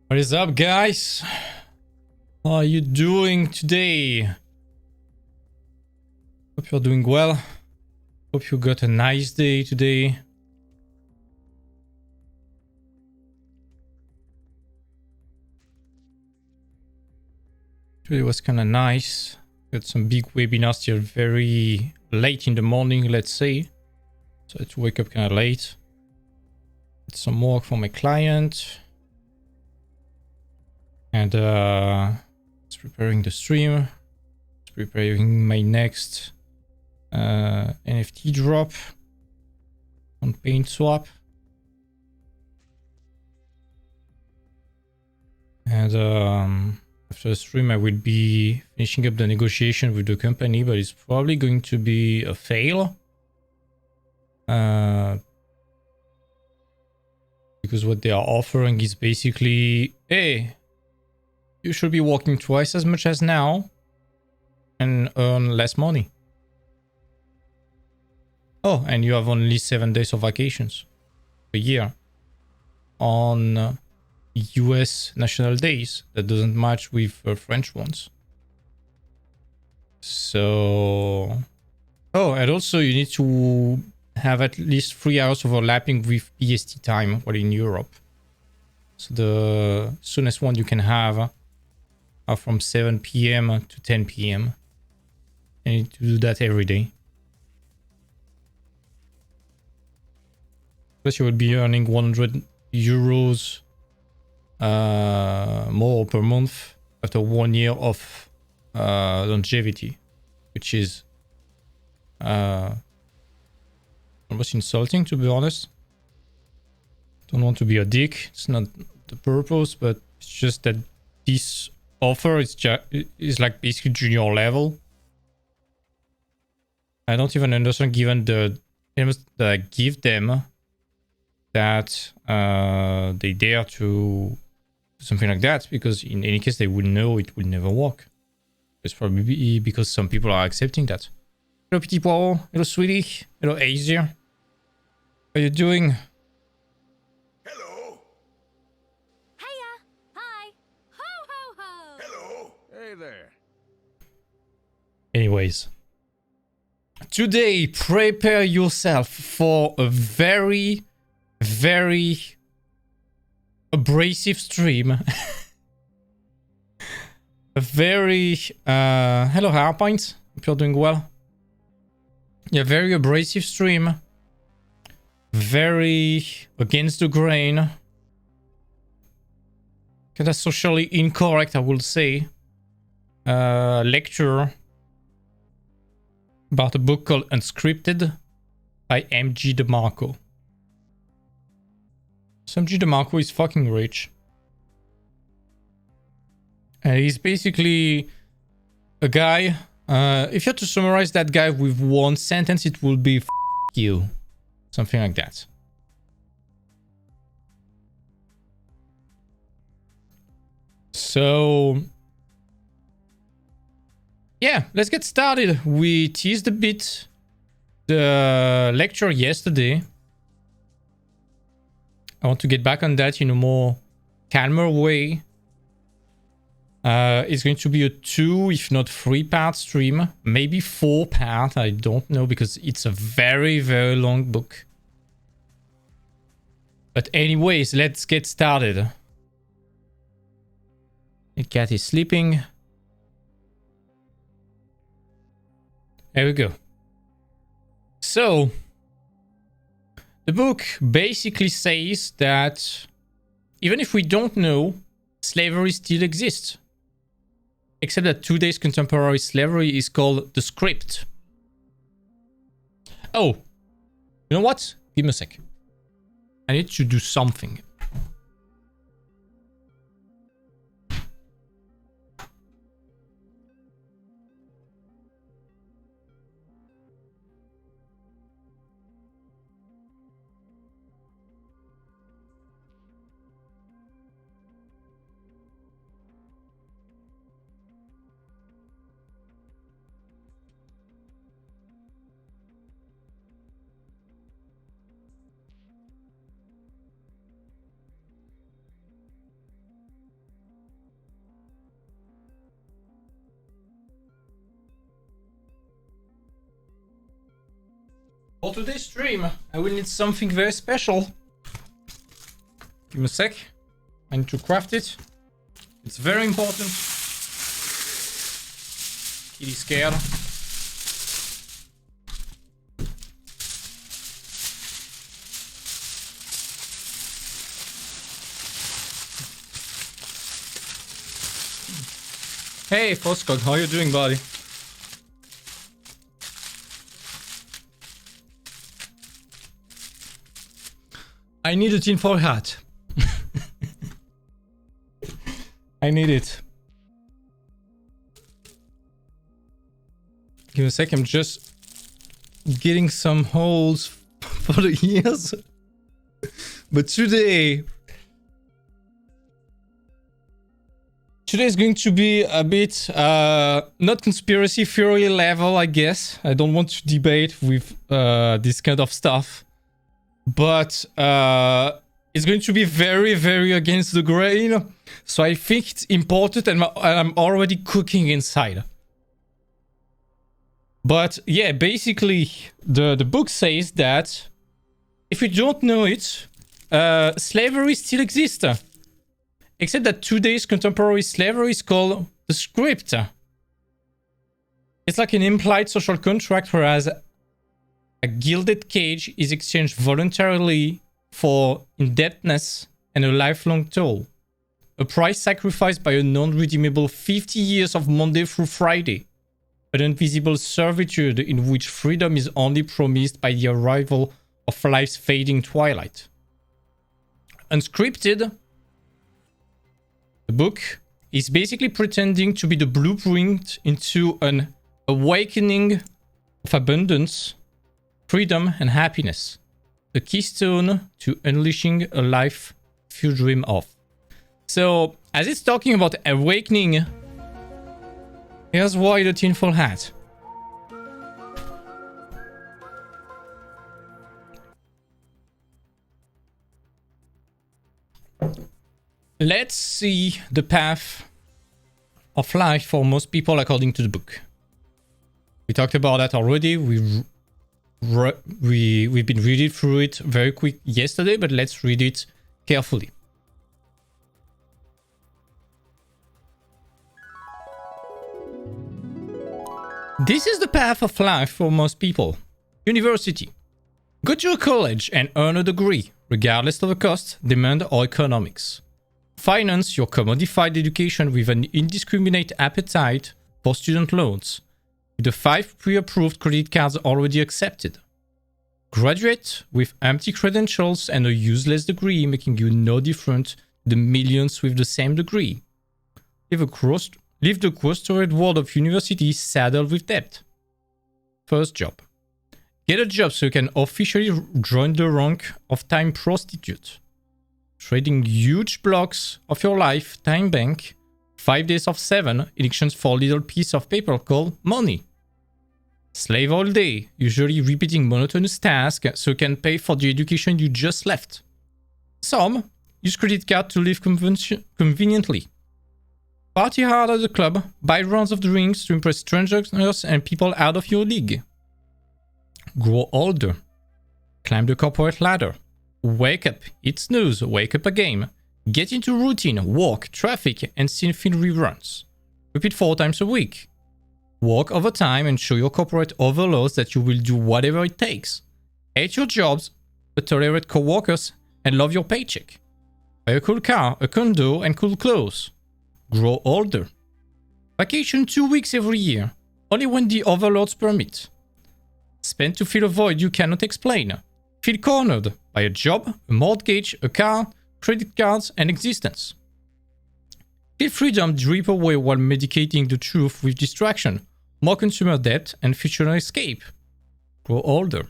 What is up, guys? How are you doing today? Hope you're doing well. Hope you got a nice day today. Today was kind of nice. Got some big webinars till very late in the morning, let's say. So I had to wake up kind of late. Did some work for my client. And it's preparing the stream. It's preparing my next NFT drop on PaintSwap. And after the stream, I will be finishing up the negotiation with the company, but it's probably going to be a fail. Because what they are offering is basically, hey, you should be working twice as much as now and earn less money. Oh, and you have only 7 days of vacations a year on US national days. That doesn't match with French ones. So, oh, and also you need to have at least 3 hours overlapping with PST time while in Europe. So the soonest one you can have are from 7 p.m. to 10 p.m. You need to do that every day. Plus you will be earning 100 euros more per month after 1 year of longevity, which is almost insulting, to be honest. Don't want to be a dick. It's not the purpose, but it's just that this offer is like basically junior level. I don't even understand, given the terms that I give them, that they dare to do something like that, because in any case they would know it will never work. It's probably because some people are accepting that. Hello Petit Poirot, hello Sweetie, hello Asia. How are you doing? Hello. Hiya. Hi. Ho ho ho. Hello. Hey there. Anyways, today prepare yourself for a very abrasive stream. A very hello Hairpoint, hope you're doing well. Yeah, very abrasive stream. Very against the grain. Kind of socially incorrect, I will say. Lecture about a book called Unscripted by M.J.Demarco. So M.J.Demarco is fucking rich. He's basically a guy. If you had to summarize that guy with one sentence, it would be F you. Something like that. So, yeah, let's get started. We teased a bit the lecture yesterday. I want to get back on that in a more calmer way. It's going to be a 2, if not 3-part stream. Maybe 4-part, I don't know, because it's a very long book. But anyways, let's get started. The cat is sleeping. There we go. So, the book basically says that even if we don't know, slavery still exists. Except that today's contemporary slavery is called the script. Oh, you know what? Give me a sec. I need to do something. For today's stream, I will need something very special. Give me a sec. I need to craft it. It's very important. Kitty scared. Hey, Foskog, how you doing, buddy? I need a tinfoil hat. I need it. Give me a sec, I'm just getting some holes for the ears. But today is going to be a bit not conspiracy theory level, I guess. I don't want to debate with this kind of stuff. But it's going to be very, very against the grain. So I think it's important, and I'm already cooking inside. But yeah, basically, the book says that if you don't know it, slavery still exists. Except that today's contemporary slavery is called the script. It's like an implied social contract, whereas a gilded cage is exchanged voluntarily for indebtedness and a lifelong toll. A price sacrificed by a non-redeemable 50 years of Monday through Friday. An invisible servitude in which freedom is only promised by the arrival of life's fading twilight. Unscripted, the book, is basically pretending to be the blueprint into an awakening of abundance, freedom, and happiness. The keystone to unleashing a life few dream of. So, as it's talking about awakening, here's why the tinfoil hat. Let's see the path of life for most people according to the book. We talked about that already. We've been reading through it very quick yesterday, but let's read it carefully. This is the path of life for most people. University. Go to a college and earn a degree, regardless of the cost, demand, or economics. Finance your commodified education with an indiscriminate appetite for student loans, with the 5 pre-approved credit cards already accepted. Graduate with empty credentials and a useless degree, making you no different to the millions with the same degree. Live the cross-storied world of university saddled with debt. First job. Get a job so you can officially join the rank of time prostitute. Trading huge blocks of your life, time bank, 5 days of 7 in exchange for a little piece of paper called money. Slave all day, usually repeating monotonous tasks so you can pay for the education you just left. Some use credit card to live conveniently. Party hard at the club, buy rounds of drinks to impress strangers and people out of your league. Grow older. Climb the corporate ladder. Wake up, eat snooze, wake up again. Get into routine, walk, traffic, and film reruns. Repeat 4 times a week. Work overtime and show your corporate overlords that you will do whatever it takes. Hate your jobs, but tolerate co-workers and love your paycheck. Buy a cool car, a condo, and cool clothes. Grow older. Vacation 2 weeks every year, only when the overlords permit. Spend to fill a void you cannot explain. Feel cornered by a job, a mortgage, a car, credit cards, and existence. Feel freedom drip away while medicating the truth with distraction, more consumer debt, and fictional escape. Grow older.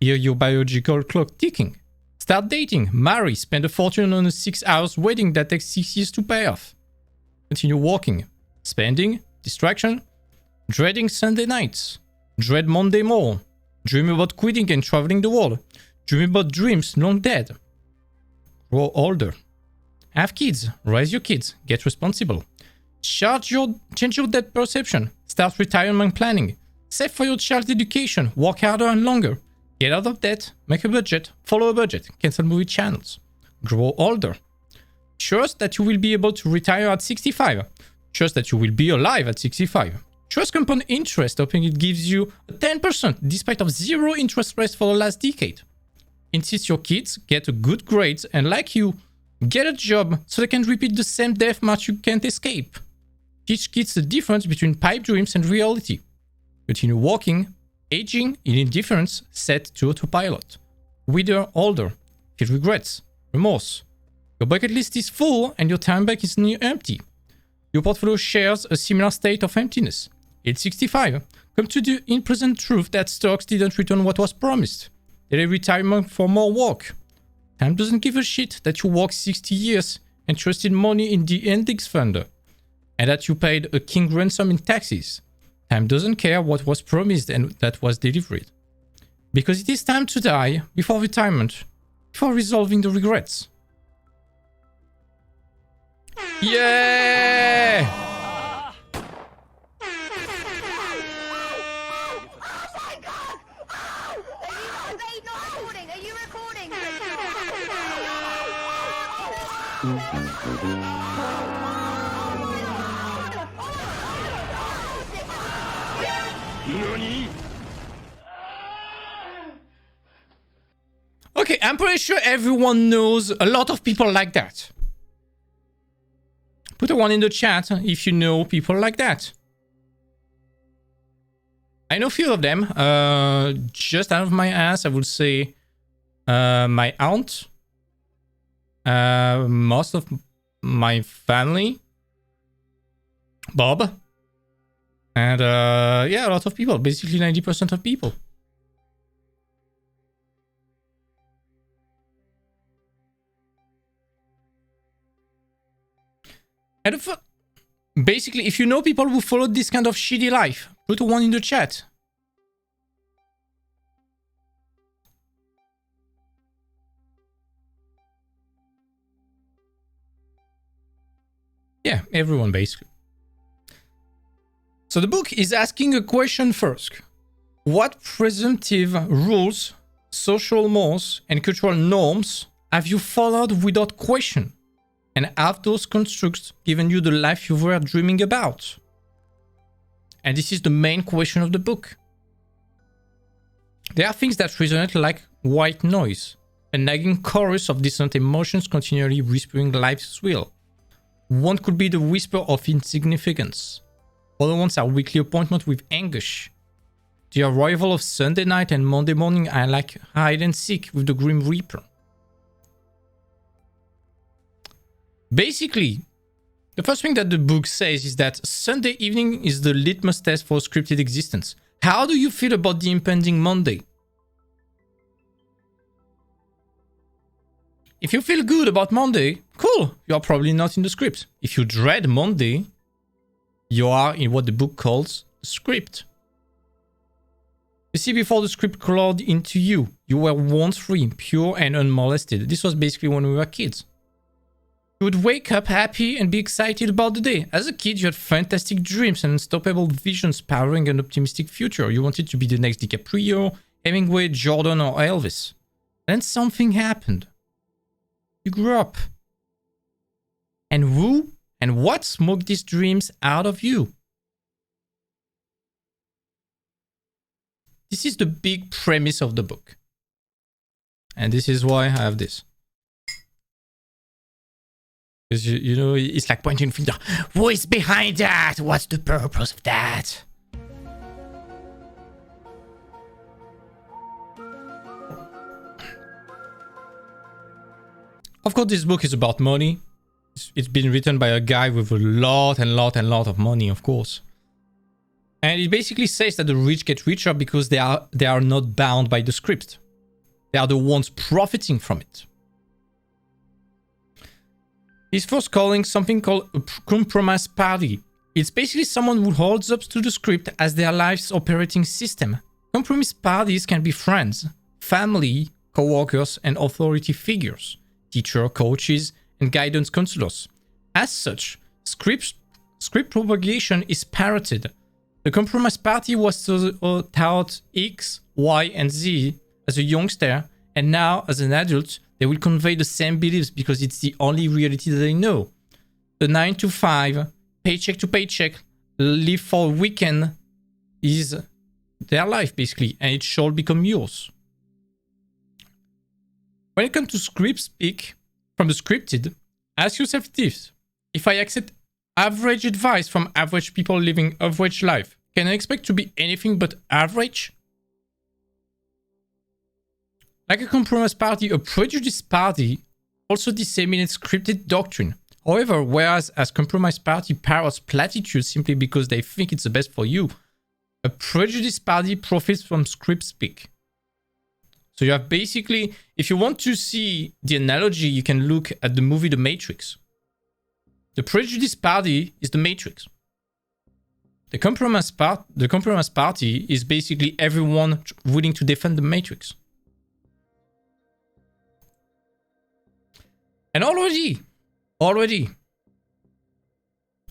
Hear your biological clock ticking. Start dating, marry, spend a fortune on a 6-hour wedding that takes 6 years to pay off. Continue working, spending, distraction, dreading Sunday nights, dread Monday more, dream about quitting and traveling the world, dream about dreams long dead. Grow older. Have kids, raise your kids, get responsible. Change your debt perception, start retirement planning, save for your child's education, work harder and longer, Get out of debt, make a budget, follow a budget, cancel movie channels, grow older. Trust that you will be able to retire at 65. Trust that you will be alive at 65. Trust compound interest, hoping it gives you 10% despite of zero interest rates for the last decade. Insist your kids get a good grades and like you, get a job so they can repeat the same death march you can't escape. Teach kids the difference between pipe dreams and reality. Continue walking, aging in indifference set to autopilot. Wither older, feel regrets, remorse. Your bucket list is full and your time bank is near empty. Your portfolio shares a similar state of emptiness. Age 65, come to the in-present truth that stocks didn't return what was promised. Delay retirement for more work. Time doesn't give a shit that you worked 60 years and trusted money in the index fund, and that you paid a king ransom in taxes. Time doesn't care what was promised and that was delivered. Because it is time to die before retirement, before resolving the regrets. Yeah! Okay, I'm pretty sure everyone knows a lot of people like that. Put a one in the chat if you know people like that. I know a few of them. Just out of my ass, I would say my aunt, most of my family, Bob, and yeah, a lot of people. Basically 90% of people. And basically, if you know people who followed this kind of shitty life, put a one in the chat. Yeah, everyone basically. So the book is asking a question first. What presumptive rules, social mores, and cultural norms have you followed without question? And have those constructs given you the life you were dreaming about? And this is the main question of the book. There are things that resonate like white noise, a nagging chorus of dissonant emotions continually whispering life's will. One could be the whisper of insignificance. Other ones are weekly appointments with anguish. The arrival of Sunday night and Monday morning are like hide and seek with the Grim Reaper. Basically, the first thing that the book says is that Sunday evening is the litmus test for scripted existence. How do you feel about the impending Monday? If you feel good about Monday, cool, you are probably not in the script. If you dread Monday, you are in what the book calls a script. You see, before the script crawled into you, you were once free, pure and unmolested. This was basically when we were kids. You would wake up happy and be excited about the day. As a kid, you had fantastic dreams and unstoppable visions powering an optimistic future. You wanted to be the next DiCaprio, Hemingway, Jordan, or Elvis. Then something happened. You grew up. And who and what smoked these dreams out of you? This is the big premise of the book. And this is why I have this. Because, you know, it's like pointing finger. Who is behind that? What's the purpose of that? Of course, this book is about money. It's been written by a guy with a lot of money, of course. And it basically says that the rich get richer because they are not bound by the script. They are the ones profiting from it. He's first calling something called a compromise party. It's basically someone who holds up to the script as their life's operating system. Compromise parties can be friends, family, co-workers, and authority figures, teacher, coaches, and guidance counselors. As such, script propagation is parroted. The compromise party was to tout X, Y, and Z as a youngster, and now as an adult, they will convey the same beliefs because it's the only reality that they know. The 9 to 5, paycheck to paycheck, live for a weekend is their life basically, and it shall become yours. When it comes to script speak from the scripted, ask yourself this: if I accept average advice from average people living average life, can I expect to be anything but average? Like a compromise party, a prejudiced party also disseminates scripted doctrine. However, whereas as compromise party parrots platitudes simply because they think it's the best for you, a prejudiced party profits from script speak. So you have basically, if you want to see the analogy, you can look at the movie The Matrix. The prejudiced party is the Matrix. The compromise party is basically everyone willing to defend the Matrix. And already,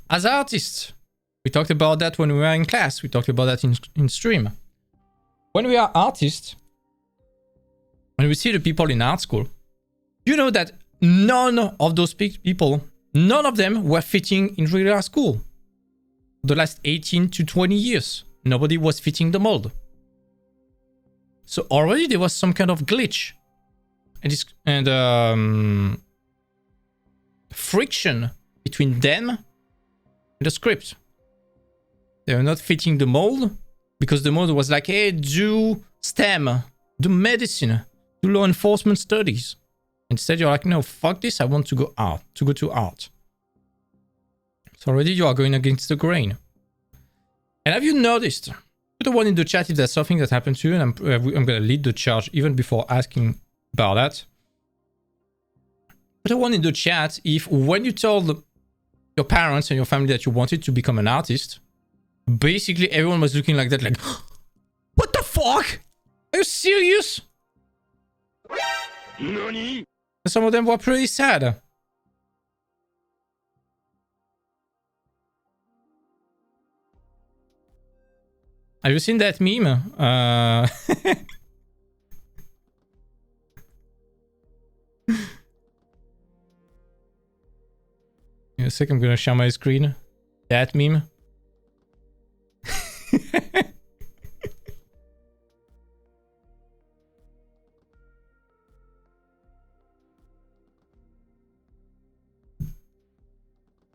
as artists, we talked about that when we were in class. We talked about that in stream. When we are artists, when we see the people in art school, you know that none of those people, none of them were fitting in regular school. The last 18 to 20 years, nobody was fitting the mold. So already there was some kind of glitch and friction between them and the script. They were not fitting the mold because the mold was like, hey, do STEM, do medicine, do law enforcement studies. Instead, you're like, no, fuck this, I want to go to art. So already you are going against the grain. And have you noticed? Put a one in the chat if there's something that happened to you, and I'm going to lead the charge even before asking about that. Put a one in the chat if when you told your parents and your family that you wanted to become an artist, basically everyone was looking like that, like, what the fuck? Are you serious? Nani? Some of them were pretty sad. Have you seen that meme? In a sec, I'm gonna share my screen. That meme.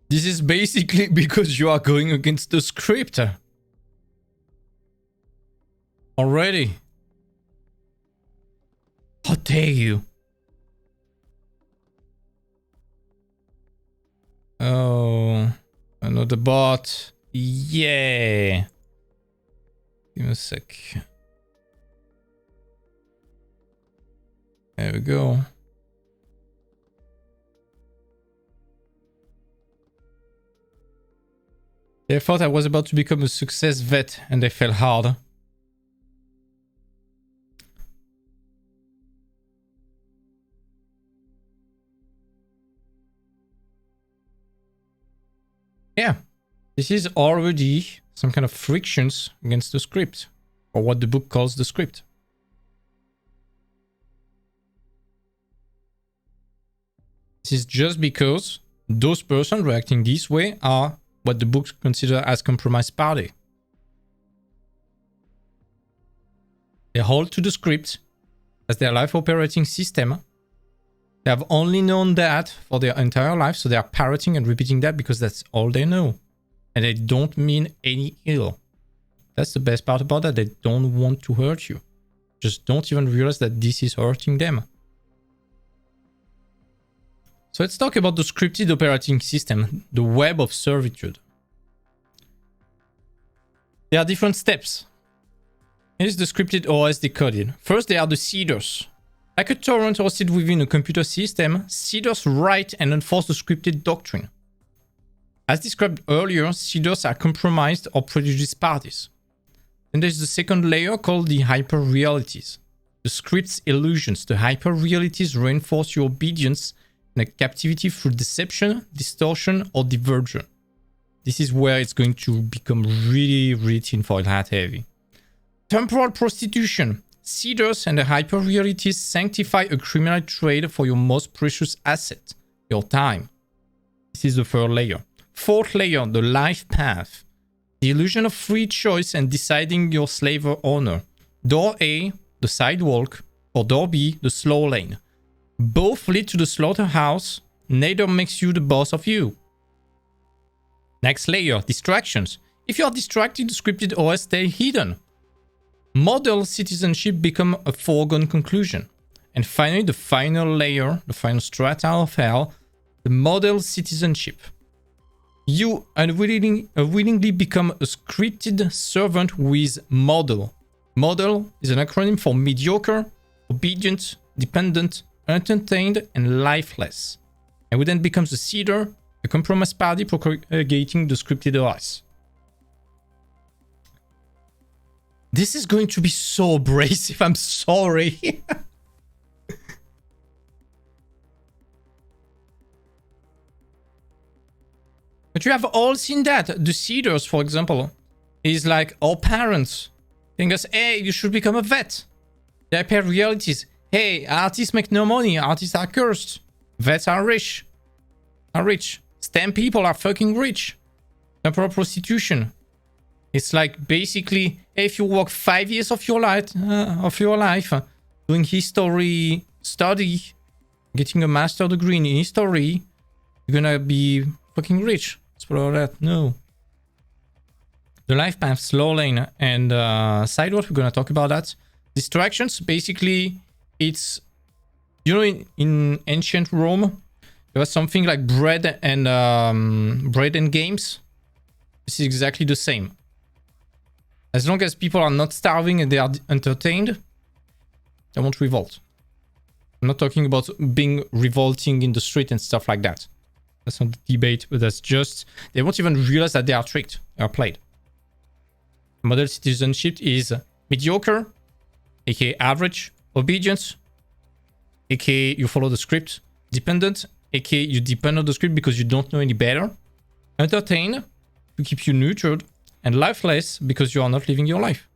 This is basically because you are going against the script. Already. How dare you? Oh, another bot. Yeah. Give me a sec. There we go. They thought I was about to become a success vet and they fell hard. Yeah, this is already some kind of frictions against the script, or what the book calls the script. This is just because those persons reacting this way are what the book considers as compromise party. They hold to the script as their life operating system. They have only known that for their entire life, so they are parroting and repeating that because that's all they know. And they don't mean any ill. That's the best part about that. They don't want to hurt you. Just don't even realize that this is hurting them. So let's talk about the scripted operating system, the web of servitude. There are different steps. Here's the scripted OS decoded. First, there are the seeders. Like a torrent hosted within a computer system, seeders write and enforce the scripted doctrine. As described earlier, seeders are compromised or prejudiced parties. Then there's the second layer called the hyperrealities. The script's illusions, the hyperrealities reinforce your obedience and captivity through deception, distortion, or diversion. This is where it's going to become really, really tinfoil hat heavy. Temporal prostitution. Seeders and the hyper-realities sanctify a criminal trade for your most precious asset, your time. This is the third layer. Fourth layer, the life path. The illusion of free choice and deciding your slave or owner. Door A, the sidewalk, or door B, the slow lane. Both lead to the slaughterhouse. Neither makes you the boss of you. Next layer, distractions. If you are distracted, the scripted OS stay hidden. Model citizenship become a foregone conclusion. And finally, the final layer, the final strata of hell, the model citizenship. You unwillingly become a scripted servant with model. Model is an acronym for mediocre, obedient, dependent, unentertained, and lifeless. And we then becomes a seeder, a compromise party propagating the scripted OS. This is going to be so abrasive, I'm sorry. But you have all seen that. The seeders, for example, is like our parents telling us, hey, you should become a vet. The hyper realities, hey, artists make no money, artists are cursed. Vets are rich. STEM people are fucking rich. Temporal prostitution. It's like basically, if you work 5 years of your life, doing history study, getting a master degree in history, you're gonna be fucking rich. Let's follow that. No. The life path, slow lane, and sidewalk. We're gonna talk about that. Distractions. Basically, it's in ancient Rome, there was something like bread and games. This is exactly the same. As long as people are not starving and they are entertained, they won't revolt. I'm not talking about being revolting in the street and stuff like that. That's not the debate, but that's just... They won't even realize that they are tricked. They are played. Model citizenship is mediocre, aka average, obedience, aka you follow the script, dependent, aka you depend on the script because you don't know any better, entertained, to keep you nurtured, and lifeless because you are not living your life.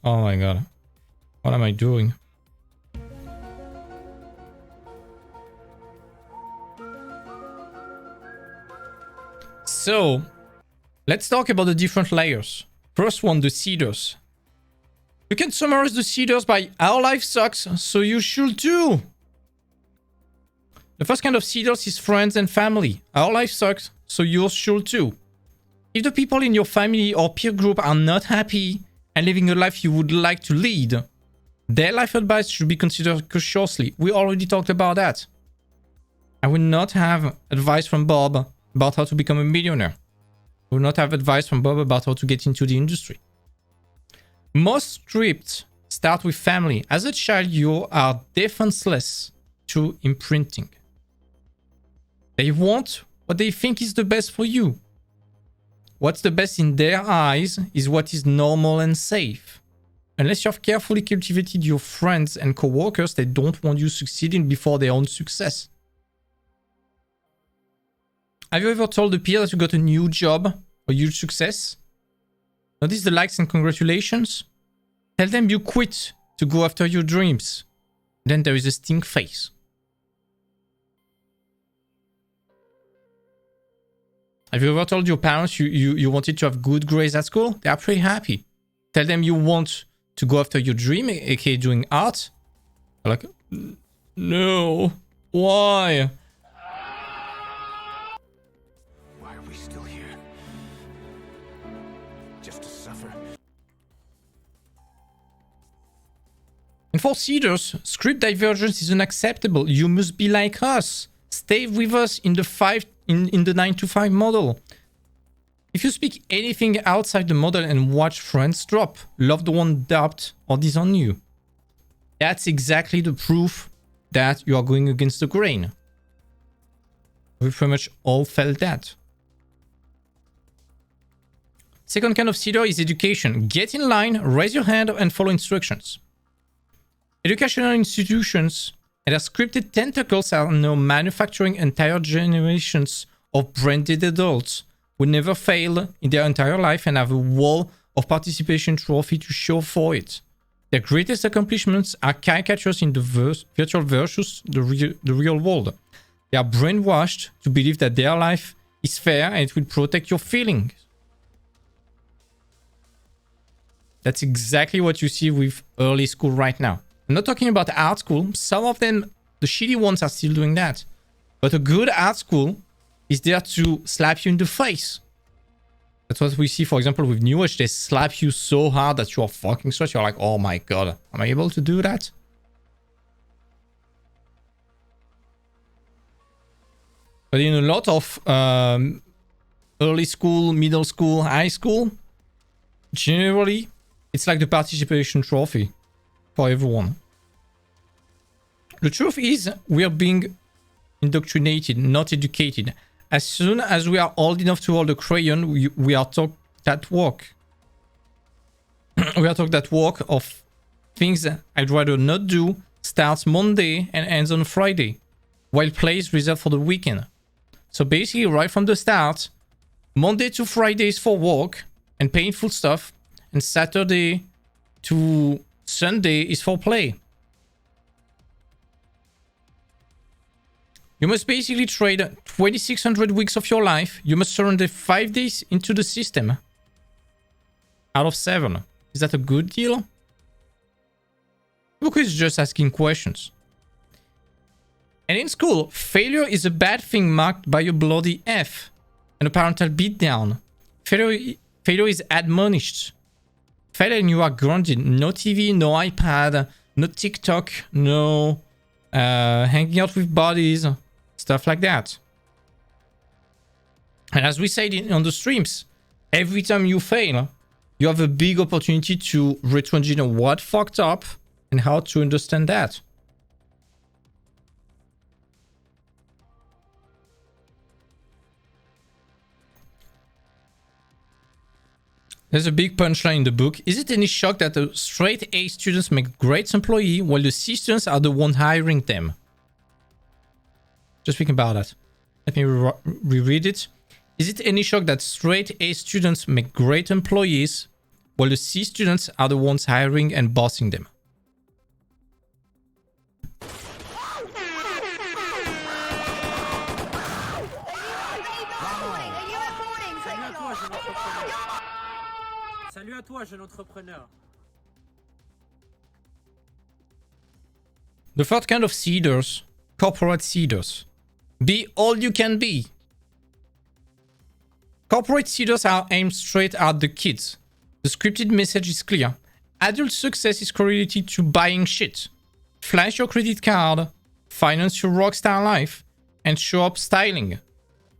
Oh my god. What am I doing? So, let's talk about the different layers. First one, the seeders. You can summarize the seeders by our life sucks, so you should too. The first kind of seeders is friends and family. Our life sucks, so yours should too. If the people in your family or peer group are not happy and living a life you would like to lead, their life advice should be considered cautiously. We already talked about that. I will not have advice from Bob about how to become a millionaire. I will not have advice from Bob about how to get into the industry. Most scripts start with family. As a child, you are defenseless to imprinting. They want what they think is the best for you. What's the best in their eyes is what is normal and safe. Unless you have carefully cultivated your friends and co-workers, they don't want you succeeding before their own success. Have you ever told a peer that you got a new job or huge success? Notice the likes and congratulations. Tell them you quit to go after your dreams. Then there is a stink face. Have you ever told your parents you wanted to have good grades at school? They are pretty happy. Tell them you want to go after your dream, aka doing art. They're like, no. Why? Why are we still here? Just to suffer? And for seeders, script divergence is unacceptable. You must be like us. Stay with us in the 9-to-5 model. If you speak anything outside the model and watch friends drop, loved one doubt or disown you, that's exactly the proof that you are going against the grain. We pretty much all felt that. Second kind of seeder is education. Get in line, raise your hand, and follow instructions. Educational institutions and their scripted tentacles are now manufacturing entire generations of branded adults who never fail in their entire life and have a wall of participation trophy to show for it. Their greatest accomplishments are caricatures in the virtual versus the real world. They are brainwashed to believe that their life is fair and it will protect your feelings. That's exactly what you see with early school right now. I'm not talking about art school. Some of them, the shitty ones, are still doing that. But a good art school is there to slap you in the face. That's what we see, for example, with New Age. They slap you so hard that you are fucking sweat. You're like, oh my god, am I able to do that? But in a lot of early school, middle school, high school, generally, it's like the participation trophy for everyone. The truth is, we are being indoctrinated, not educated. As soon as we are old enough to hold a crayon, we are taught that work. We are taught that work of things I'd rather not do starts Monday and ends on Friday, while play is reserved for the weekend. So basically, right from the start, Monday to Friday is for work and painful stuff, and Saturday to Sunday is for play. You must basically trade 2,600 weeks of your life. You must surrender 5 days into the system out of 7. Is that a good deal? The book is just asking questions. And in school, failure is a bad thing marked by a bloody F and a parental beatdown. Failure is admonished. Failure and you are grounded. No TV, no iPad, no TikTok, no hanging out with buddies. Stuff like that. And as we said on the streams, every time you fail, you have a big opportunity to retro-engineer what fucked up and how to understand that. There's a big punchline in the book. Is it any shock that the straight A students make great employees while the C students are the ones hiring them? Just think about that. Let me reread it. Is it any shock that straight A students make great employees while the C students are the ones hiring and bossing them? Salut à toi, jeune entrepreneur. The third kind of seeders, corporate seeders. Be all you can be. Corporate seeders are aimed straight at the kids. The scripted message is clear. Adult success is correlated to buying shit. Flash your credit card, finance your rockstar life, and show up styling.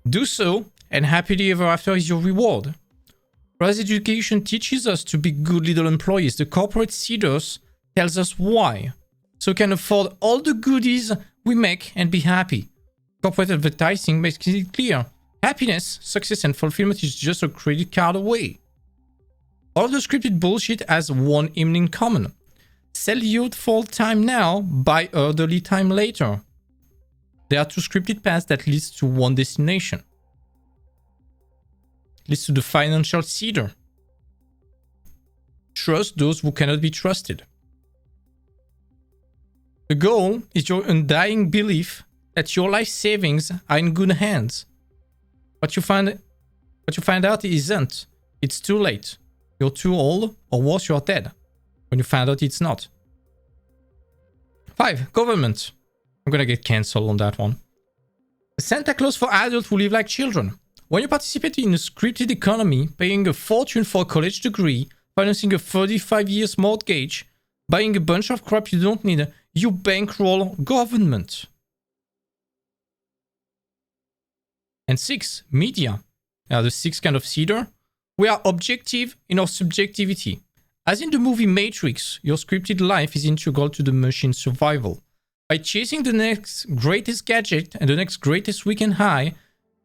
Do so, and happily ever after is your reward. Whereas education teaches us to be good little employees, the corporate seeders tells us why. So we can afford all the goodies we make and be happy. Corporate advertising makes it clear. Happiness, success, and fulfillment is just a credit card away. All of the scripted bullshit has one aim in common. Sell youthful time now, buy elderly time later. There are two scripted paths that leads to one destination. It leads to the financial seeder. Trust those who cannot be trusted. The goal is your undying belief that your life savings are in good hands. What you find out it isn't. It's too late. You're too old, or worse, you're dead. When you find out it's not. 5. Government. I'm gonna get cancelled on that one. Santa Claus for adults who live like children. When you participate in a scripted economy, paying a fortune for a college degree, financing a 35 years mortgage, buying a bunch of crap you don't need, you bankroll government. And 6. Media. The 6th kind of seeder. We are objective in our subjectivity. As in the movie Matrix, your scripted life is integral to the machine's survival. By chasing the next greatest gadget and the next greatest weekend high,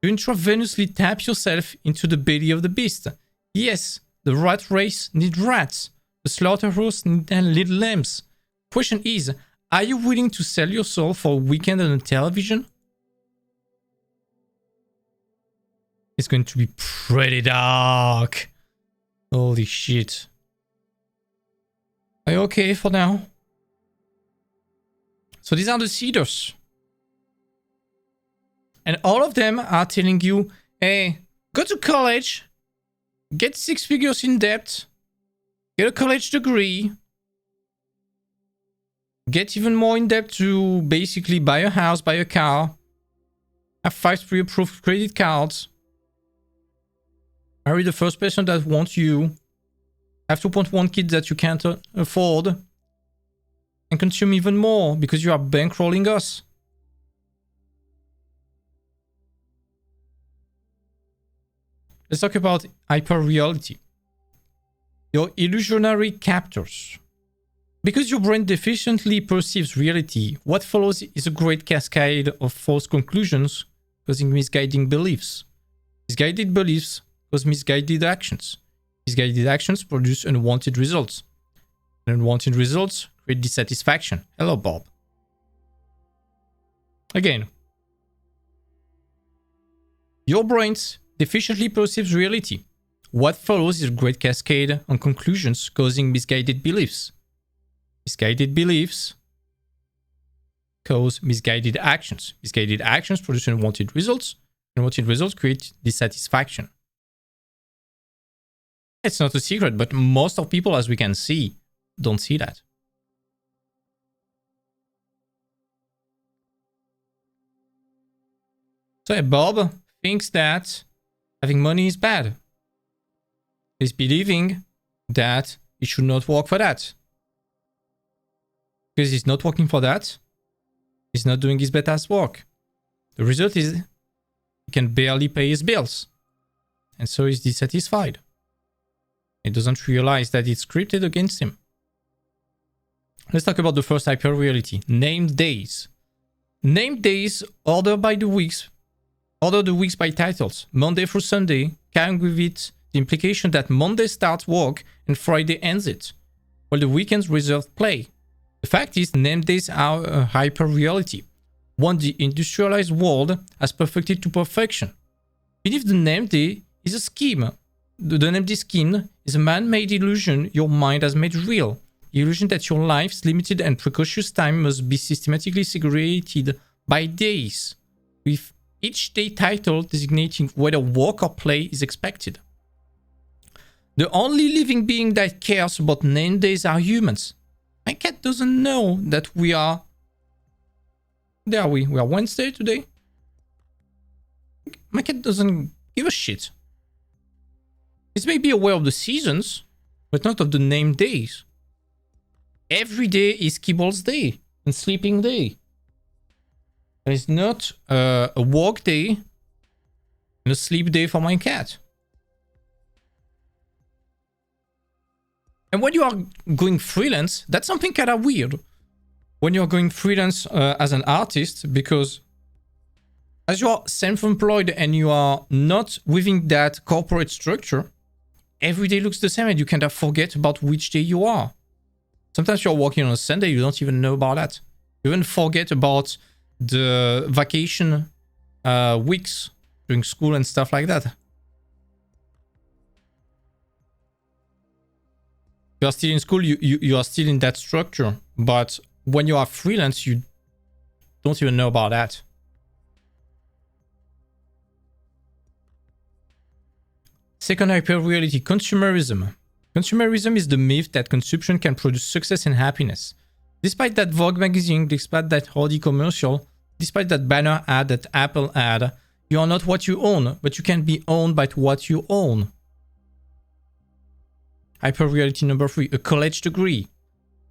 you intravenously tap yourself into the belly of the beast. Yes, the rat race needs rats. The slaughterhouse needs little lambs. Question is, are you willing to sell your soul for a weekend on television? It's going to be pretty dark. Holy shit. Are you okay for now? So these are the seeders. And all of them are telling you, hey, go to college, get 6 figures in debt, get a college degree, get even more in debt to basically buy a house, buy a car, have 5 pre-approved credit cards, marry the first person that wants you, have 2.1 kids that you can't afford, and consume even more because you are bankrolling us. Let's talk about hyperreality. Your illusionary captors. Because your brain deficiently perceives reality, what follows is a great cascade of false conclusions causing misguiding beliefs. Misguided beliefs cause misguided actions. Misguided actions produce unwanted results. And unwanted results create dissatisfaction. Hello, Bob. Again, your brains deficiently perceives reality. What follows is a great cascade of conclusions causing misguided beliefs. Misguided beliefs cause misguided actions. Misguided actions produce unwanted results. Unwanted results create dissatisfaction. It's not a secret, but most of people, as we can see, don't see that. So Bob thinks that having money is bad. He's believing that he should not work for that. Because he's not working for that, he's not doing his best work. The result is he can barely pay his bills. And so he's dissatisfied. He doesn't realize that it's scripted against him. Let's talk about the first hyperreality. Named days. Named days order the weeks by titles. Monday through Sunday, carrying with it the implication that Monday starts work and Friday ends it, while the weekends reserve play. The fact is, named days are a hyperreality, one the industrialized world has perfected to perfection. Even if the named day is a scheme, the named day scheme is a man-made illusion your mind has made real. The illusion that your life's limited and precocious time must be systematically segregated by days, with each day title designating whether work or play is expected. The only living being that cares about named days are humans. My cat doesn't know that we are... There are we? We are Wednesday today? My cat doesn't give a shit. It may be aware of the seasons, but not of the named days. Every day is Kibble's day and sleeping day. There is not a work day and a sleep day for my cat. And when you are going freelance, that's something kind of weird. When you're going freelance as an artist, because as you are self-employed and you are not within that corporate structure, every day looks the same and you kind of forget about which day you are. Sometimes you're working on a Sunday, you don't even know about that. You even forget about the vacation weeks during school and stuff like that. You are still in school, you are still in that structure. But when you are freelance, you don't even know about that. Second hyperreality, consumerism. Consumerism is the myth that consumption can produce success and happiness. Despite that Vogue magazine, despite that Audi commercial, despite that banner ad, that Apple ad, you are not what you own, but you can be owned by what you own. Hyperreality number 3, a college degree.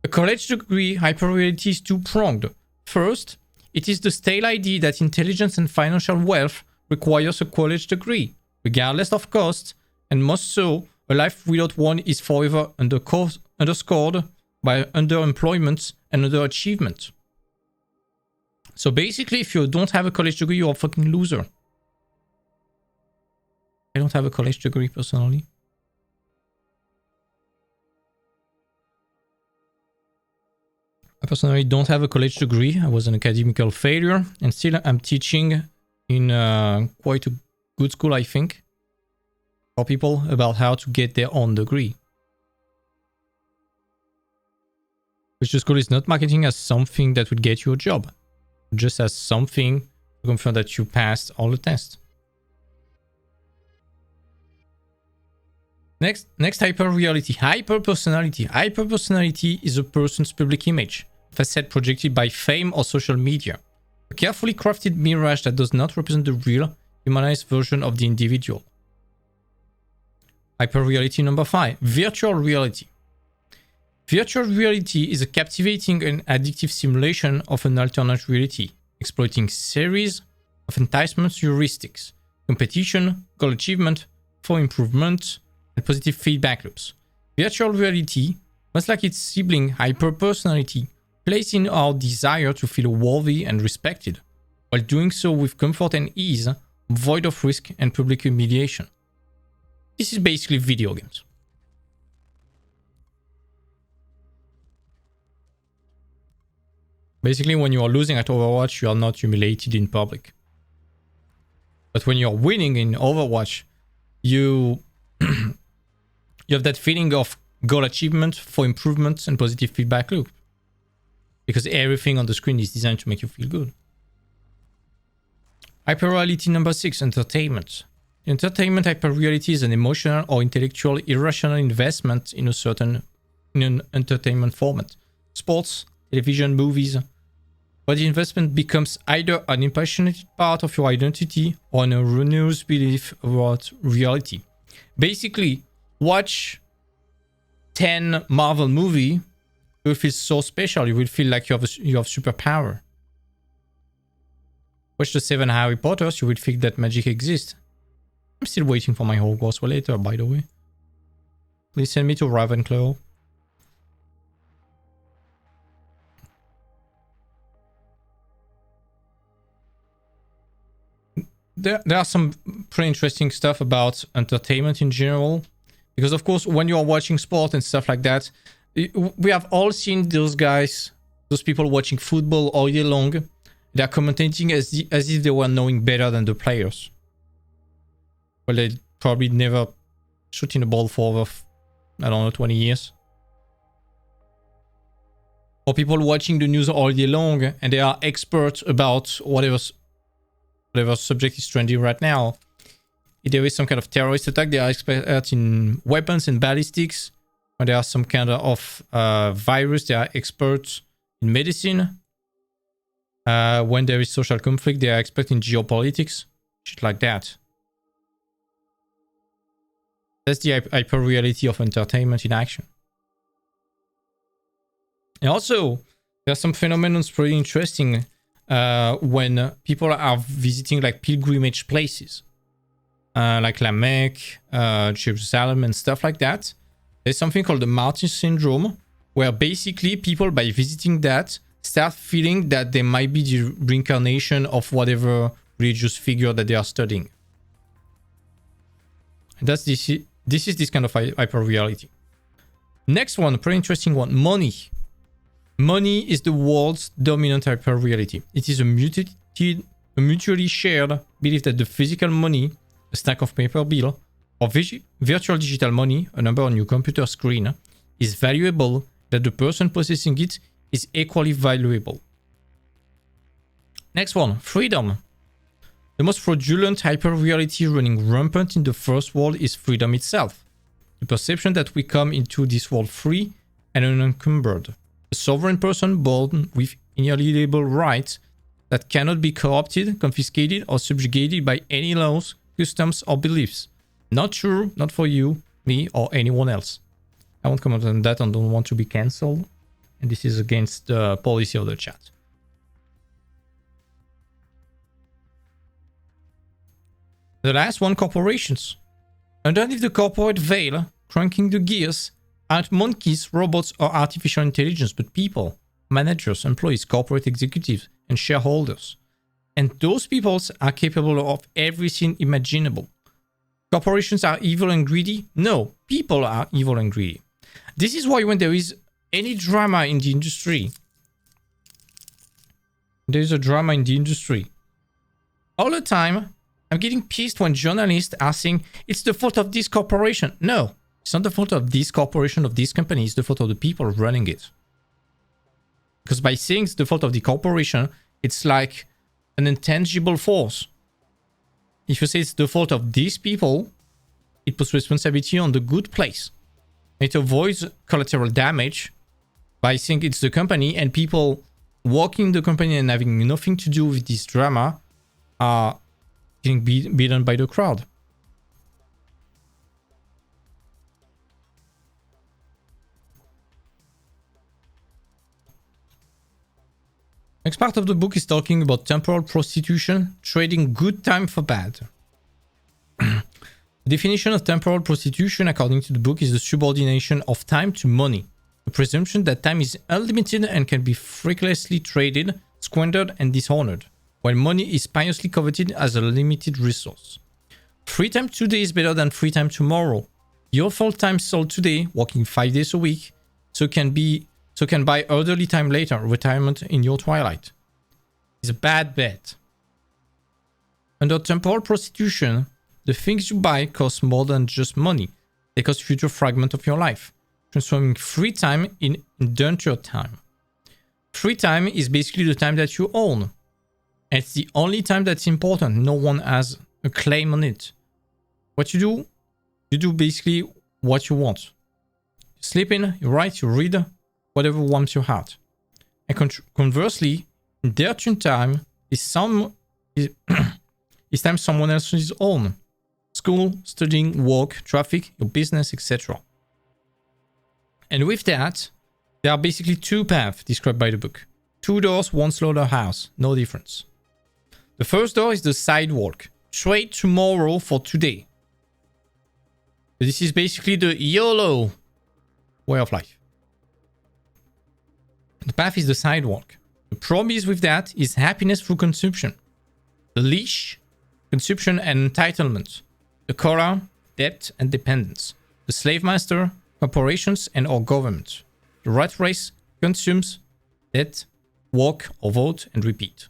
A college degree hyperreality is two-pronged. First, it is the stale idea that intelligence and financial wealth requires a college degree, regardless of cost, and most so, a life without one is forever underscored by underemployment and underachievement. So basically, if you don't have a college degree, you're a fucking loser. I don't have a college degree personally. I personally don't have a college degree. I was an academical failure, and still I'm teaching in quite a good school, I think. for people about how to get their own degree. Which school is not marketing as something that would get you a job, just as something to confirm that you passed all the tests. Next, hyperreality. Hyperpersonality. Hyperpersonality is a person's public image, facet projected by fame or social media. A carefully crafted mirage that does not represent the real, humanized version of the individual. Hyperreality number 5. Virtual reality. Virtual reality is a captivating and addictive simulation of an alternate reality, exploiting series of enticement heuristics, competition, goal achievement, for improvement, and positive feedback loops. Virtual reality, much like its sibling hyperpersonality, plays in our desire to feel worthy and respected, while doing so with comfort and ease, void of risk and public humiliation. This is basically video games. Basically, when you are losing at Overwatch, you are not humiliated in public. But when you are winning in Overwatch, you you have that feeling of goal achievement, for improvements, and positive feedback loop. Because everything on the screen is designed to make you feel good. Hyperreality number 6, entertainment. Entertainment hyperreality is an emotional or intellectual irrational investment in an entertainment format. Sports, television, movies, where the investment becomes either an impassioned part of your identity or an erroneous belief about reality. Basically, watch 10 Marvel movie, you will feel so special, you will feel like you have superpower. Watch the 7 Harry Potters, you will think that magic exists. I'm still waiting for my Hogwarts letter, by the way. Please send me to Ravenclaw. There are some pretty interesting stuff about entertainment in general. Because, of course, when you are watching sport and stuff like that, we have all seen those guys, those people watching football all year long. They are commentating as if they were knowing better than the players. Well, they probably never shooting the ball for over, I don't know, 20 years. Or people watching the news all year long and they are experts about whatever subject is trending right now. If there is some kind of terrorist attack, they are experts in weapons and ballistics. When there are some kind of virus, they are experts in medicine. When there is social conflict, they are experts in geopolitics. Shit like that. That's the hyper reality of entertainment in action. And also, there are some phenomena pretty interesting when people are visiting like pilgrimage places. Like Lamech, Jerusalem and stuff like that. There's something called the Martyr syndrome, where basically people, by visiting that, start feeling that they might be the reincarnation of whatever religious figure that they are studying. And that's this is this kind of hyper reality. Next one, pretty interesting one, money. Money is the world's dominant hyper reality. It is a mutually shared belief that the physical money, a stack of paper bill, or virtual digital money, a number on your computer screen, is valuable, that the person possessing it is equally valuable. Next one, freedom. The most fraudulent hyper-reality running rampant in the first world is freedom itself. The perception that we come into this world free and unencumbered. A sovereign person born with inalienable rights that cannot be corrupted, confiscated, or subjugated by any laws, customs, or beliefs. Not true, not for you, me, or anyone else. I won't comment on that and don't want to be cancelled. And this is against the policy of the chat. The last one, corporations. Underneath the corporate veil, cranking the gears, aren't monkeys, robots, or artificial intelligence, but people, managers, employees, corporate executives, and shareholders. And those peoples are capable of everything imaginable. Corporations are evil and greedy? No, people are evil and greedy. This is why when there is any drama in the industry, there is a drama in the industry, all the time, I'm getting pissed when journalists are saying it's the fault of this corporation. No, it's not the fault of this corporation, of this company. It's the fault of the people running it. Because by saying it's the fault of the corporation, it's like an intangible force. If you say it's the fault of these people, it puts responsibility on the good place. It avoids collateral damage by saying it's the company, and people working the company and having nothing to do with this drama are getting beaten by the crowd. Next part of the book is talking about temporal prostitution, trading good time for bad. The definition of temporal prostitution, according to the book, is the subordination of time to money. The presumption that time is unlimited and can be frictionlessly traded, squandered, and dishonored, while money is piously coveted as a limited resource. Free time today is better than free time tomorrow. Your full time sold today, working 5 days a week, so can buy elderly time later, retirement in your twilight. It's a bad bet. Under temporal prostitution, the things you buy cost more than just money. They cost future fragment of your life, transforming free time in indentured time. Free time is basically the time that you own. And it's the only time that's important. No one has a claim on it. What you do basically what you want. You sleep in, you write, you read, whatever warms your heart. And conversely, indentured time is time someone else's own. School, studying, work, traffic, your business, etc. And with that, there are basically two paths described by the book. 2 doors, 1 slaughterhouse, no difference. The first door is the sidewalk. Trade tomorrow for today. This is basically the YOLO way of life. The path is the sidewalk. The promise with that is happiness through consumption. The leash, consumption and entitlement. The collar, debt and dependence. The slave master, corporations and or government. The rat race consumes, debt, work or vote and repeat.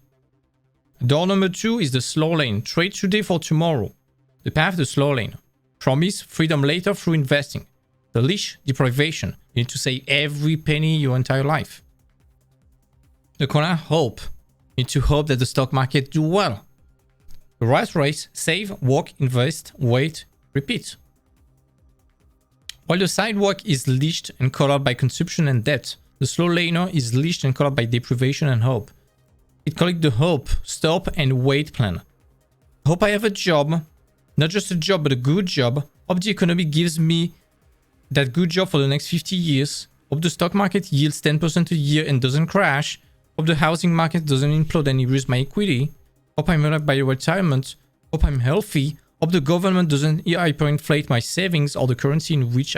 Door number 2 is the slow lane. Trade today for tomorrow. The path, the slow lane. Promise, freedom later through investing. The leash, deprivation. You need to save every penny your entire life. The corner, hope. You need to hope that the stock market do well. The rat race, save, work, invest, wait, repeat. While the sidewalk is leashed and colored by consumption and debt, the slow laner is leashed and colored by deprivation and hope. It calls it the hope, stop and wait plan. Hope I have a job, not just a job but a good job. Hope the economy gives me that good job for the next 50 years. Hope the stock market yields 10% a year and doesn't crash. Hope the housing market doesn't implode and erase my equity. Hope I'm alive by retirement. Hope I'm healthy. Hope the government doesn't hyperinflate my savings or the currency in which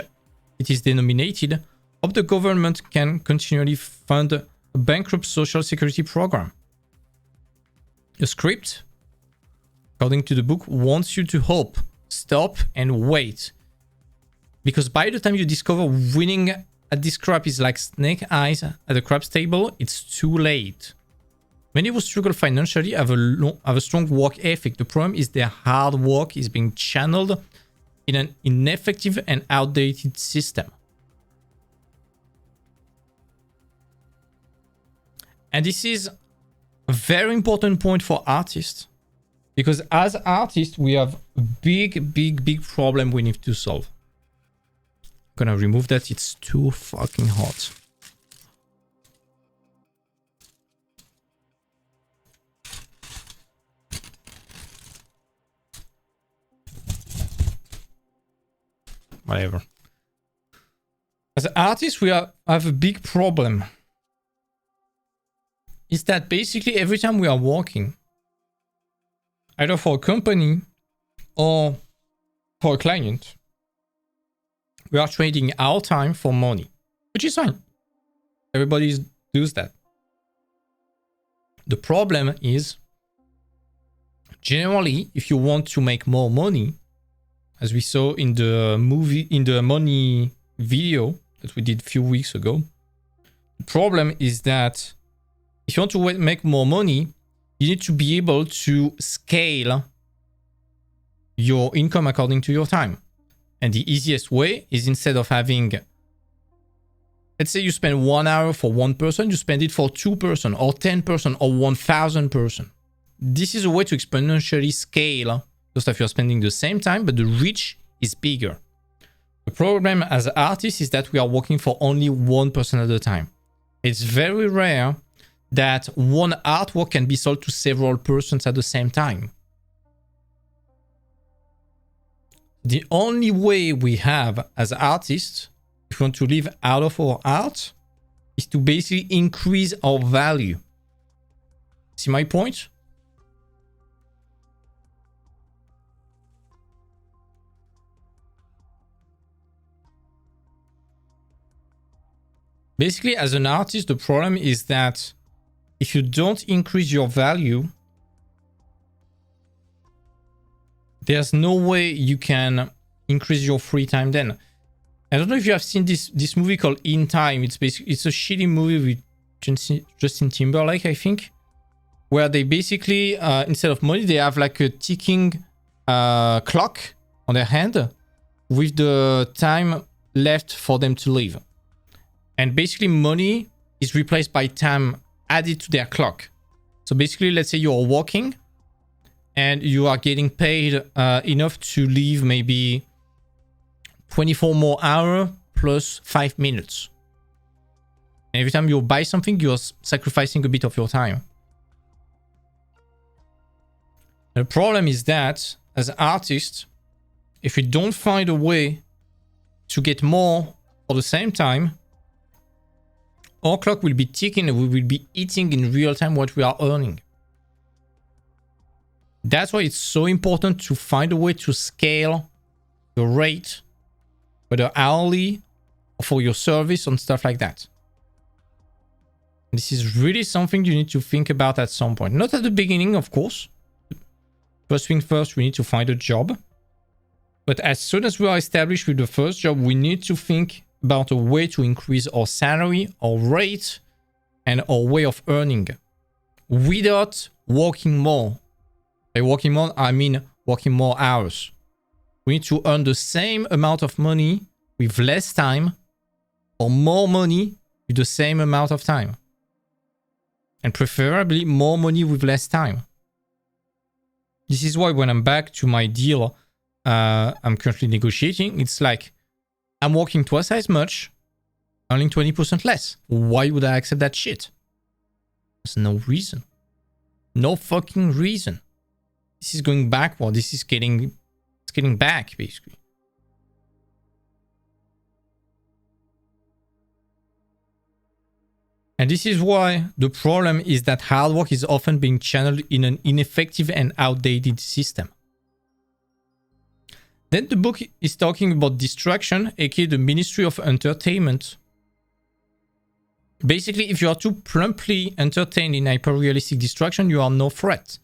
it is denominated. Hope the government can continually fund a bankrupt social security program. The script, according to the book, wants you to hope, stop, and wait. Because by the time you discover winning at this crap is like snake eyes at the craps table, it's too late. Many who struggle financially have a strong work ethic. The problem is their hard work is being channeled in an ineffective and outdated system. And this is a very important point for artists. Because as artists, we have a big problem we need to solve. I'm gonna remove that. It's too fucking hot. Whatever. As artists, we have a big problem. Is that basically every time we are working, either for a company or for a client, we are trading our time for money, which is fine. Everybody does that. The problem is, generally, if you want to make more money, as we saw in the money video that we did a few weeks ago, the problem is that if you want to make more money, you need to be able to scale your income according to your time. And the easiest way is, instead of having, let's say you spend 1 hour for one person, you spend it for 2 person or 10 person or 1,000 person. This is a way to exponentially scale the stuff you're spending the same time, but the reach is bigger. The problem as artists is that we are working for only one person at a time. It's very rare that one artwork can be sold to several persons at the same time. The only way we have as artists, if we want to live out of our art, is to basically increase our value. See my point? Basically, as an artist, the problem is that if you don't increase your value, there's no way you can increase your free time then. I don't know if you have seen this movie called In Time. It's a shitty movie with Justin Timberlake, I think, where they basically, instead of money, they have like a ticking clock on their hand with the time left for them to live. And basically money is replaced by time added to their clock. So basically, let's say you're working and you are getting paid enough to live maybe 24 more hours plus 5 minutes. And every time you buy something, you're sacrificing a bit of your time. The problem is that as artists, if we don't find a way to get more for the same time, our clock will be ticking and we will be eating in real time what we are earning. That's why it's so important to find a way to scale the rate, whether hourly or for your service and stuff like that. This is really something you need to think about at some point. Not at the beginning, of course. First thing first, we need to find a job. But as soon as we are established with the first job, we need to think about a way to increase our salary, our rate, and our way of earning without working more. By working more, I mean working more hours. We need to earn the same amount of money with less time, or more money with the same amount of time. And preferably more money with less time. This is why when I'm back to my deal I'm currently negotiating, it's like I'm working twice as much, earning 20% less. Why would I accept that shit? There's no reason. No fucking reason. This is going backward. This is getting back, basically. And this is why the problem is that hard work is often being channeled in an ineffective and outdated system. Then the book is talking about distraction, aka the Ministry of Entertainment. Basically, if you are too promptly entertained in hyper-realistic distraction, you are no threat.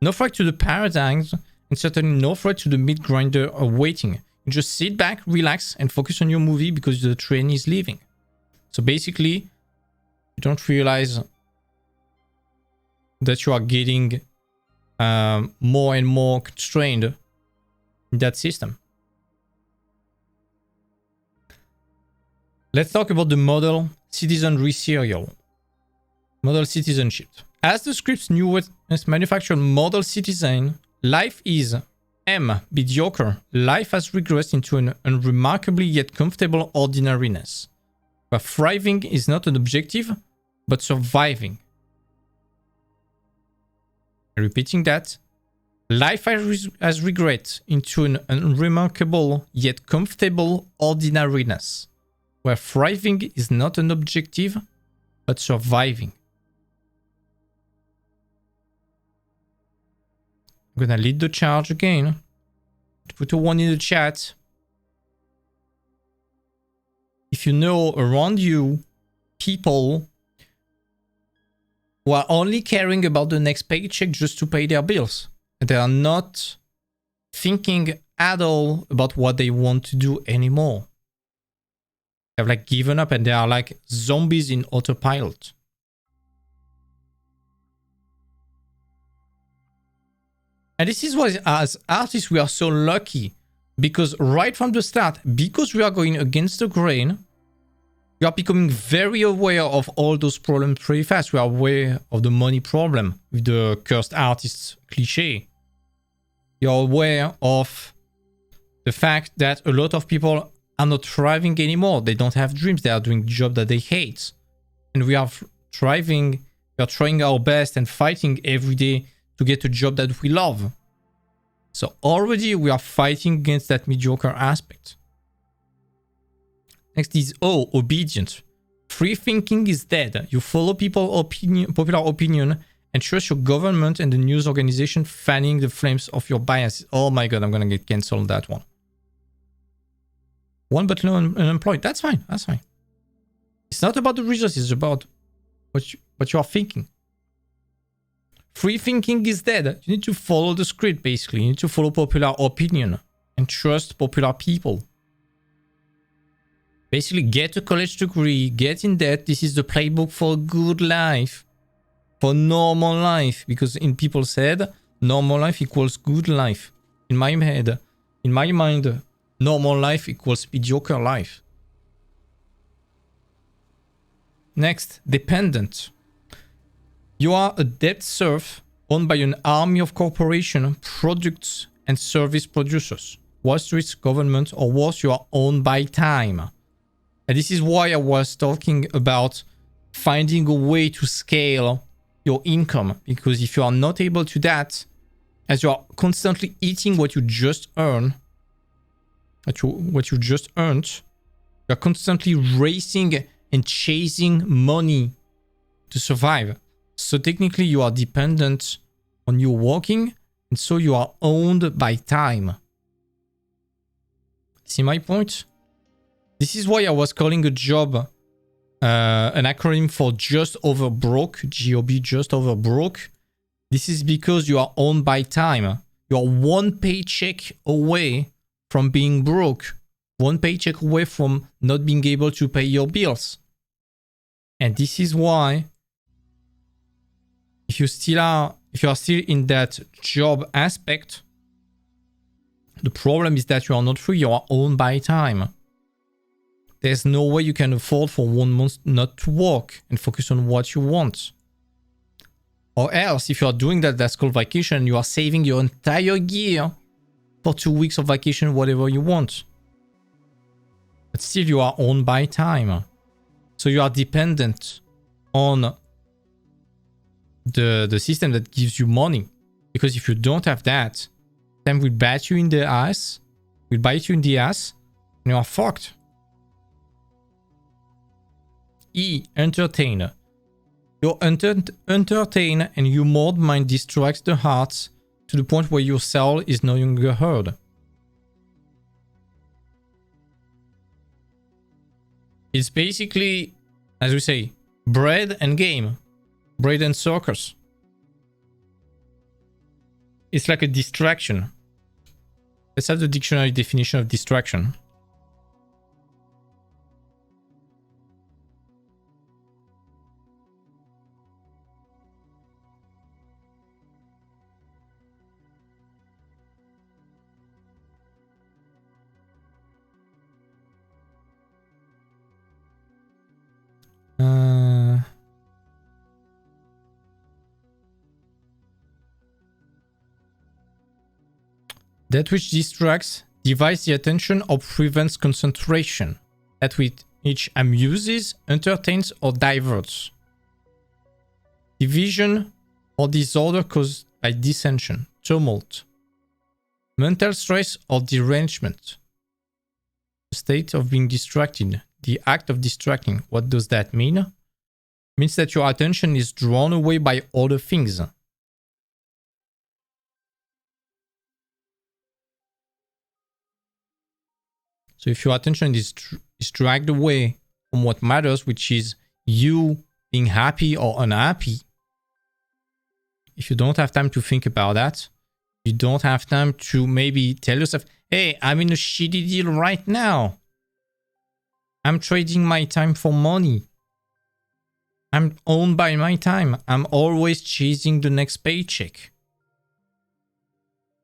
No threat to the paradigms, and certainly no threat to the meat grinder awaiting. You just sit back, relax, and focus on your movie because the train is leaving. So basically, you don't realize that you are getting more and more constrained in that system. Let's talk about the model citizenry serial. Model citizenship. As the script's newest manufactured model citizen, life is M. Mediocre. Life has regressed into an unremarkably yet comfortable ordinariness, where thriving is not an objective, but surviving. Repeating that. Life has regressed into an unremarkable yet comfortable ordinariness, where thriving is not an objective, but surviving. I'm gonna lead the charge again. Put a 1 in the chat. If you know around you people who are only caring about the next paycheck just to pay their bills, they are not thinking at all about what they want to do anymore. They have like given up and they are like zombies in autopilot. And this is why, as artists, we are so lucky. Because right from the start, because we are going against the grain, we are becoming very aware of all those problems pretty fast. We are aware of the money problem with the cursed artists cliche. You're aware of the fact that a lot of people are not thriving anymore. They don't have dreams. They are doing jobs that they hate. And we are thriving. We are trying our best and fighting every day to get a job that we love. So already we are fighting against that mediocre aspect. Next is obedience. Free thinking is dead. You follow popular opinion and trust your government and the news organization fanning the flames of your biases. Oh my god, I'm gonna get cancelled on that one. One but no unemployed. That's fine. That's fine. It's not about the results. It's about what you are thinking. Free thinking is dead. You need to follow the script, basically. You need to follow popular opinion and trust popular people. Basically, get a college degree, get in debt. This is the playbook for a good life. For normal life. Because in people said, normal life equals good life. In my head, in my mind, normal life equals mediocre life. Next, dependent. You are a debt serf owned by an army of corporations, products, and service producers. Wall Street's government, or worse, you are owned by time. And this is why I was talking about finding a way to scale your income. Because if you are not able to that, as you are constantly eating what you just earned, what you just earned, you are constantly racing and chasing money to survive. So technically you are dependent on your working, and so you are owned by time. See my point? This is why I was calling a job an acronym for just over broke, GOB, just over broke. This is because you are owned by time. You are one paycheck away from being broke. One paycheck away from not being able to pay your bills. And this is why if you are still in that job aspect, the problem is that you are not free. You are owned by time. There's no way you can afford for 1 month not to work and focus on what you want. Or else, if you are doing that, that's called vacation. You are saving your entire year for 2 weeks of vacation, whatever you want. But still, you are owned by time. So you are dependent on the system that gives you money. Because if you don't have that, time will bite you in the ass, and you are fucked. Entertain. You're entertained and your mode mind distracts the heart to the point where your soul is no longer heard. It's basically, as we say, bread and game. Bread and circus. It's like a distraction. Let's have the dictionary definition of distraction. That which distracts, divides the attention, or prevents concentration. That which amuses, entertains, or diverts. Division or disorder caused by dissension, tumult. Mental stress or derangement. The state of being distracted. The act of distracting. What does that mean? It means that your attention is drawn away by other things. So if your attention is dragged away from what matters, which is you being happy or unhappy, if you don't have time to think about that, you don't have time to maybe tell yourself, hey, I'm in a shitty deal right now. I'm trading my time for money. I'm owned by my time. I'm always chasing the next paycheck.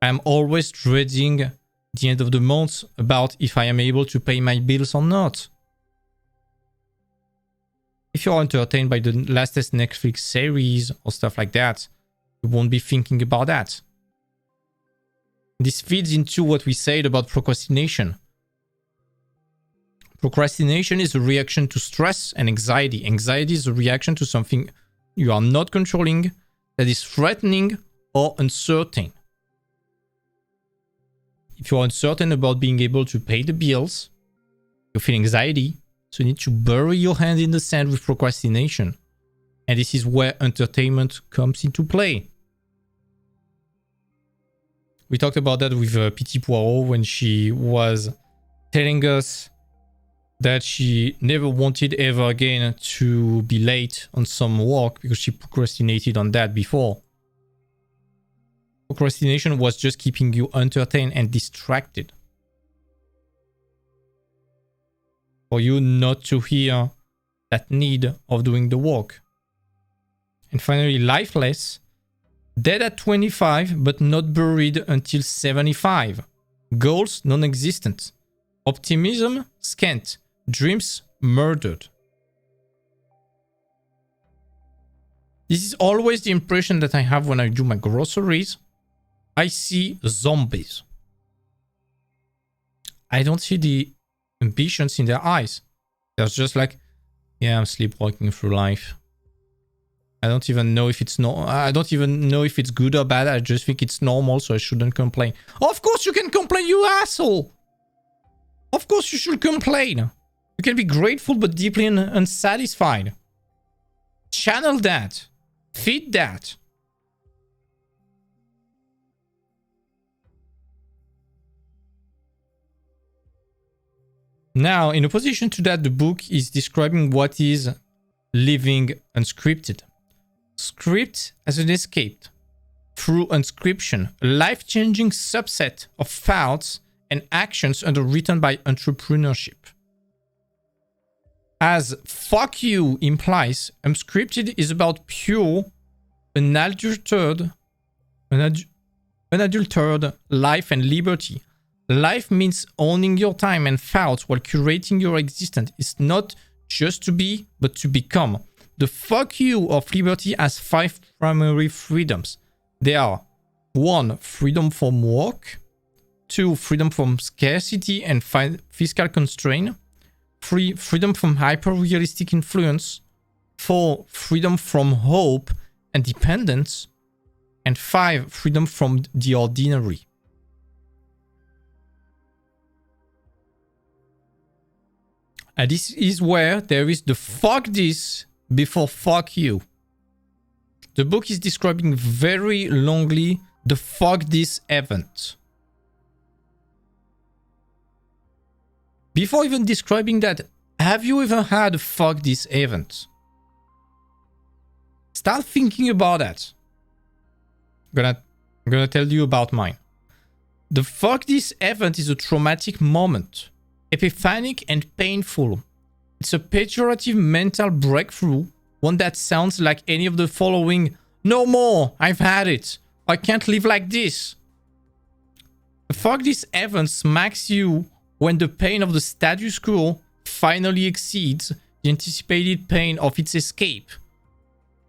I'm always dreading the end of the month about if I am able to pay my bills or not. If you're entertained by the latest Netflix series or stuff like that, you won't be thinking about that. This feeds into what we said about procrastination. Procrastination is a reaction to stress and anxiety. Anxiety is a reaction to something you are not controlling that is threatening or uncertain. If you're uncertain about being able to pay the bills, you feel anxiety, so you need to bury your hand in the sand with procrastination. And this is where entertainment comes into play. We talked about that with P.T. Poirot when she was telling us that she never wanted ever again to be late on some work because she procrastinated on that before. Procrastination was just keeping you entertained and distracted. For you not to hear that need of doing the work. And finally, lifeless. Dead at 25, but not buried until 75. Goals non-existent. Optimism scant. Dreams murdered. This is always the impression that I have when I do my groceries. I see zombies. I don't see the ambitions in their eyes. They're just like, yeah, I'm sleepwalking through life. I don't even know if it's I don't even know if it's good or bad. I just think it's normal, so I shouldn't complain. Of course you can complain, you asshole! Of course you should complain. You can be grateful but deeply unsatisfied. Channel that. Feed that. Now, in opposition to that, the book is describing what is living unscripted. Script as an escape through unscription, a life-changing subset of thoughts and actions underwritten by entrepreneurship. As fuck you implies, unscripted is about pure, unadulterated life and liberty. Life means owning your time and thoughts while curating your existence. It's not just to be, but to become. The fuck you of liberty has 5 primary freedoms. They are 1. Freedom from work. 2. Freedom from scarcity and fiscal constraint. 3. Freedom from hyper-realistic influence. 4. Freedom from hope and dependence. And 5. Freedom from the ordinary. And this is where there is the fuck this before fuck you. The book is describing very longly the fuck this event. Before even describing that, have you ever had a fuck this event? Start thinking about that. I'm gonna tell you about mine. The fuck this event is a traumatic moment. Epiphanic and painful. It's a pejorative mental breakthrough, one that sounds like any of the following. No more, I've had it. I can't live like this. Fuck this event smacks you when the pain of the status quo finally exceeds the anticipated pain of its escape.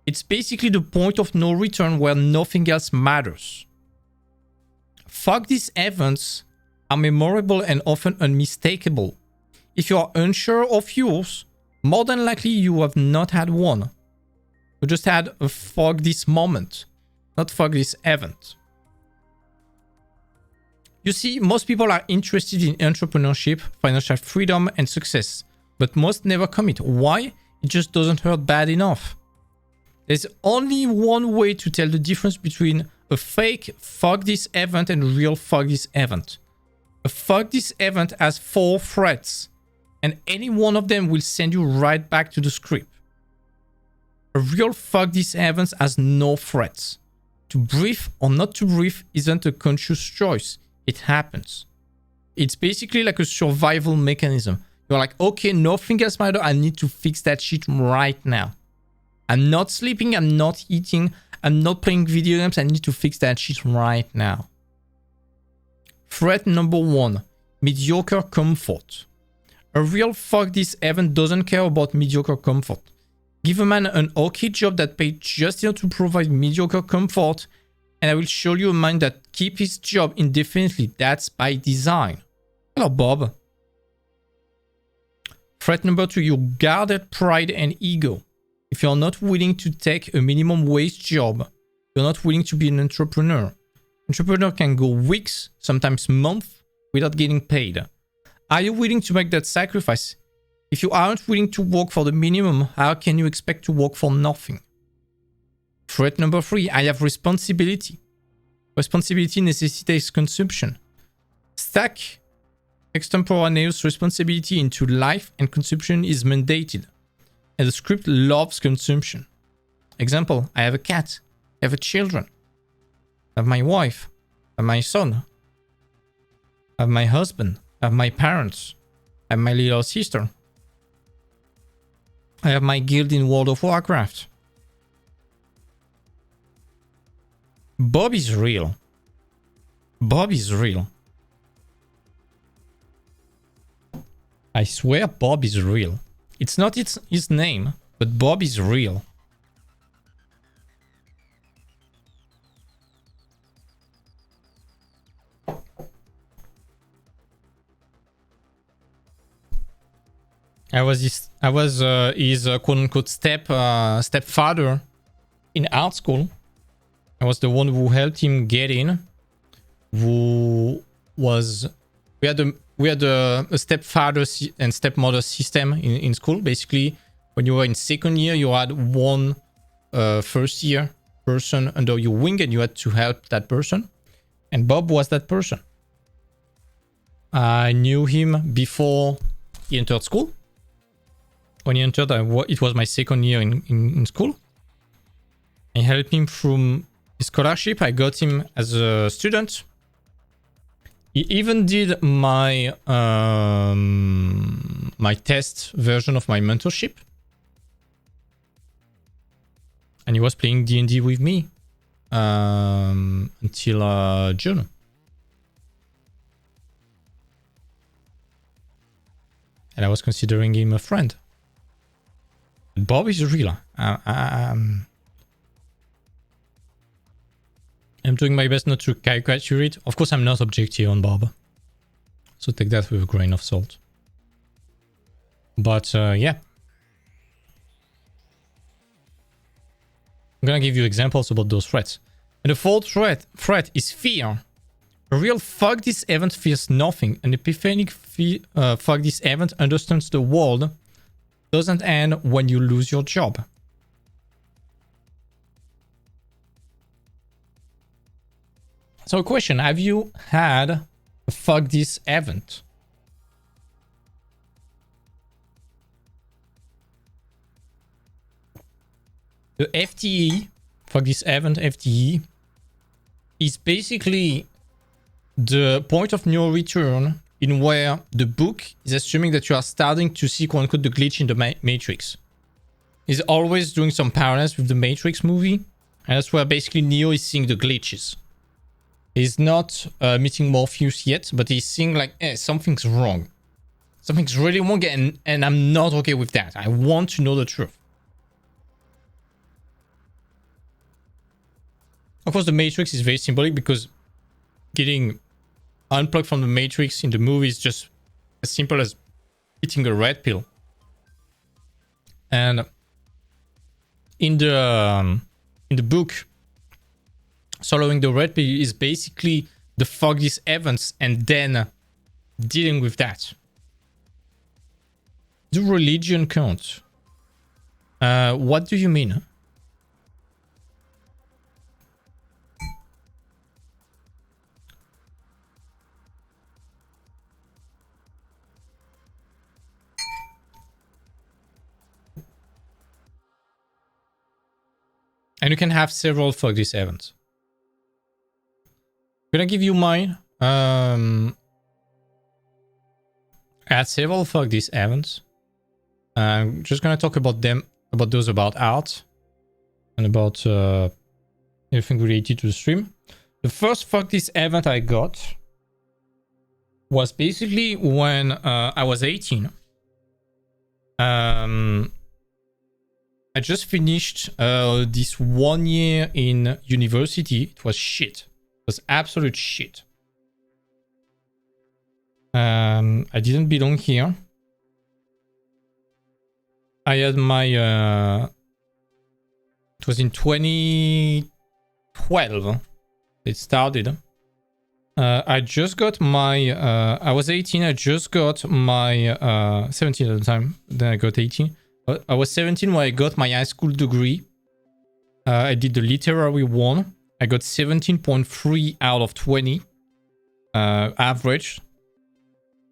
It's basically the point of no return where nothing else matters. Fuck these events are memorable and often unmistakable. If you are unsure of yours, more than likely you have not had one. You just had a fuck this moment, not fuck this event. You see, most people are interested in entrepreneurship, financial freedom, and success, but most never commit. Why? It just doesn't hurt bad enough. There's only one way to tell the difference between a fake fuck this event and real fuck this event. A fuck this event has 4 threats, and any one of them will send you right back to the script. A real fuck this event has no threats. To breathe or not to breathe isn't a conscious choice. It happens. It's basically like a survival mechanism. You're like, okay, nothing else matters. I need to fix that shit right now. I'm not sleeping. I'm not eating. I'm not playing video games. I need to fix that shit right now. Threat number 1, mediocre comfort. A real fuck this event doesn't care about mediocre comfort. Give a man an okay job that paid just enough to provide mediocre comfort, and I will show you a man that keep his job indefinitely. That's by design. Hello, Bob. Threat number 2, your guarded pride and ego. If you're not willing to take a minimum wage job, you're not willing to be an entrepreneur. Entrepreneur can go weeks, sometimes months, without getting paid. Are you willing to make that sacrifice? If you aren't willing to work for the minimum, how can you expect to work for nothing? Threat number 3, I have responsibility. Responsibility necessitates consumption. Stack extemporaneous responsibility into life, and consumption is mandated. And the script loves consumption. Example, I have a cat, I have children, I have my wife, I have my son, I have my husband, I have my parents, I have my little sister, I have my guild in World of Warcraft. Bob is real. Bob is real. I swear Bob is real. It's not his name, but Bob is real. I was his quote unquote stepfather in art school. I was the one who helped him get in. We had a stepfather and stepmother system in school. Basically, when you were in second year, you had one first year person under your wing, and you had to help that person. And Bob was that person. I knew him before he entered school. When he entered, it was my second year in school. I helped him through his scholarship. I got him as a student. He even did my my test version of my mentorship. And he was playing D&D with me until June. And I was considering him a friend. Bob is real. I'm doing my best not to caricature it. Of course, I'm not objective on Bob, so take that with a grain of salt. But yeah, I'm gonna give you examples about those threats. And the fourth threat is fear. A real fuck this event fears nothing. An epiphanic fuck this event understands the world doesn't end when you lose your job. So, a question: have you had a fuck this event? The FTE, fuck this event FTE, is basically the point of no return in where the book is assuming that you are starting to see quote unquote the glitch in the Matrix. He's always doing some parallels with the Matrix movie, and that's where basically Neo is seeing the glitches. He's not meeting Morpheus yet, but he's seeing like, something's wrong. Something's really wrong, and I'm not okay with that. I want to know the truth. Of course, the Matrix is very symbolic because getting unplugged from the Matrix in the movie is just as simple as eating a red pill. And in the book, swallowing the red pill is basically the fuck these events and then dealing with that. Do religion count? What do you mean? And you can have several fuck this events. I'm gonna give you mine. I had several fuck these events. I'm just gonna talk about those about art and about everything related to the stream. The first fuck this event I got was basically when I was 18. I just finished this 1 year in university. It was shit. It was absolute shit. I didn't belong here. I had my it was in 2012 it started. I just got my I was 18. I just got my 17 at the time. Then I got 18. I was 17 when I got my high school degree. I did the literary one. I got 17.3 out of 20 average.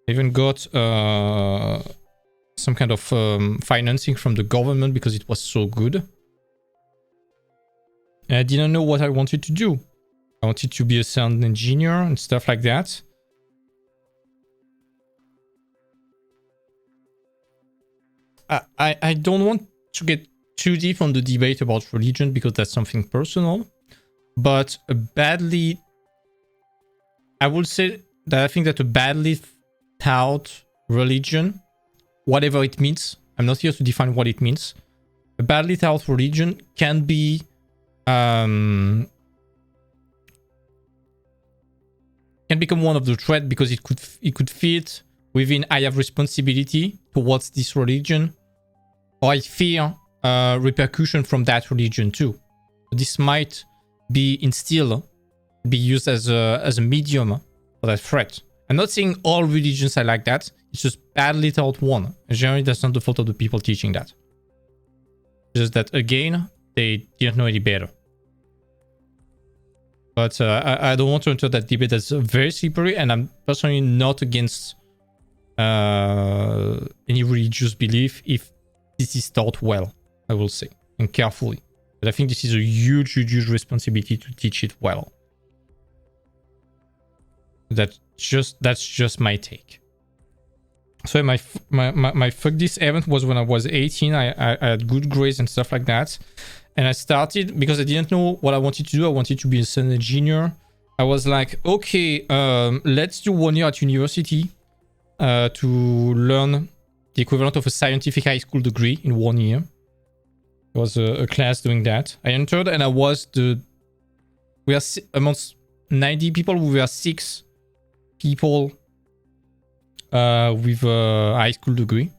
I even got some kind of financing from the government because it was so good. And I didn't know what I wanted to do. I wanted to be a sound engineer and stuff like that. I don't want to get too deep on the debate about religion because that's something personal. But I would say that I think that a badly taught religion, whatever it means, I'm not here to define what it means. A badly taught religion can be can become one of the threats because it could fit within I have responsibility towards this religion, or I fear repercussion from that religion too. This might be instilled, be used as a medium for that threat. I'm not saying all religions are like that. It's just badly taught one. And generally, that's not the fault of the people teaching that. It's just that, again, they didn't know any better. But I don't want to enter that debate. That's very slippery, and I'm personally not against any religious belief if this is taught well, I will say, and carefully. But I think this is a huge responsibility to teach it well. That's just my take. So my fuck this event was when I was 18. I had good grades and stuff like that. And I started because I didn't know what I wanted to do. I wanted to be a sound engineer. I was like, okay, let's do 1 year at university to learn the equivalent of a scientific high school degree in 1 year. There was a class doing that. I entered and I was we are amongst 90 people. We were 6 people with a high school degree.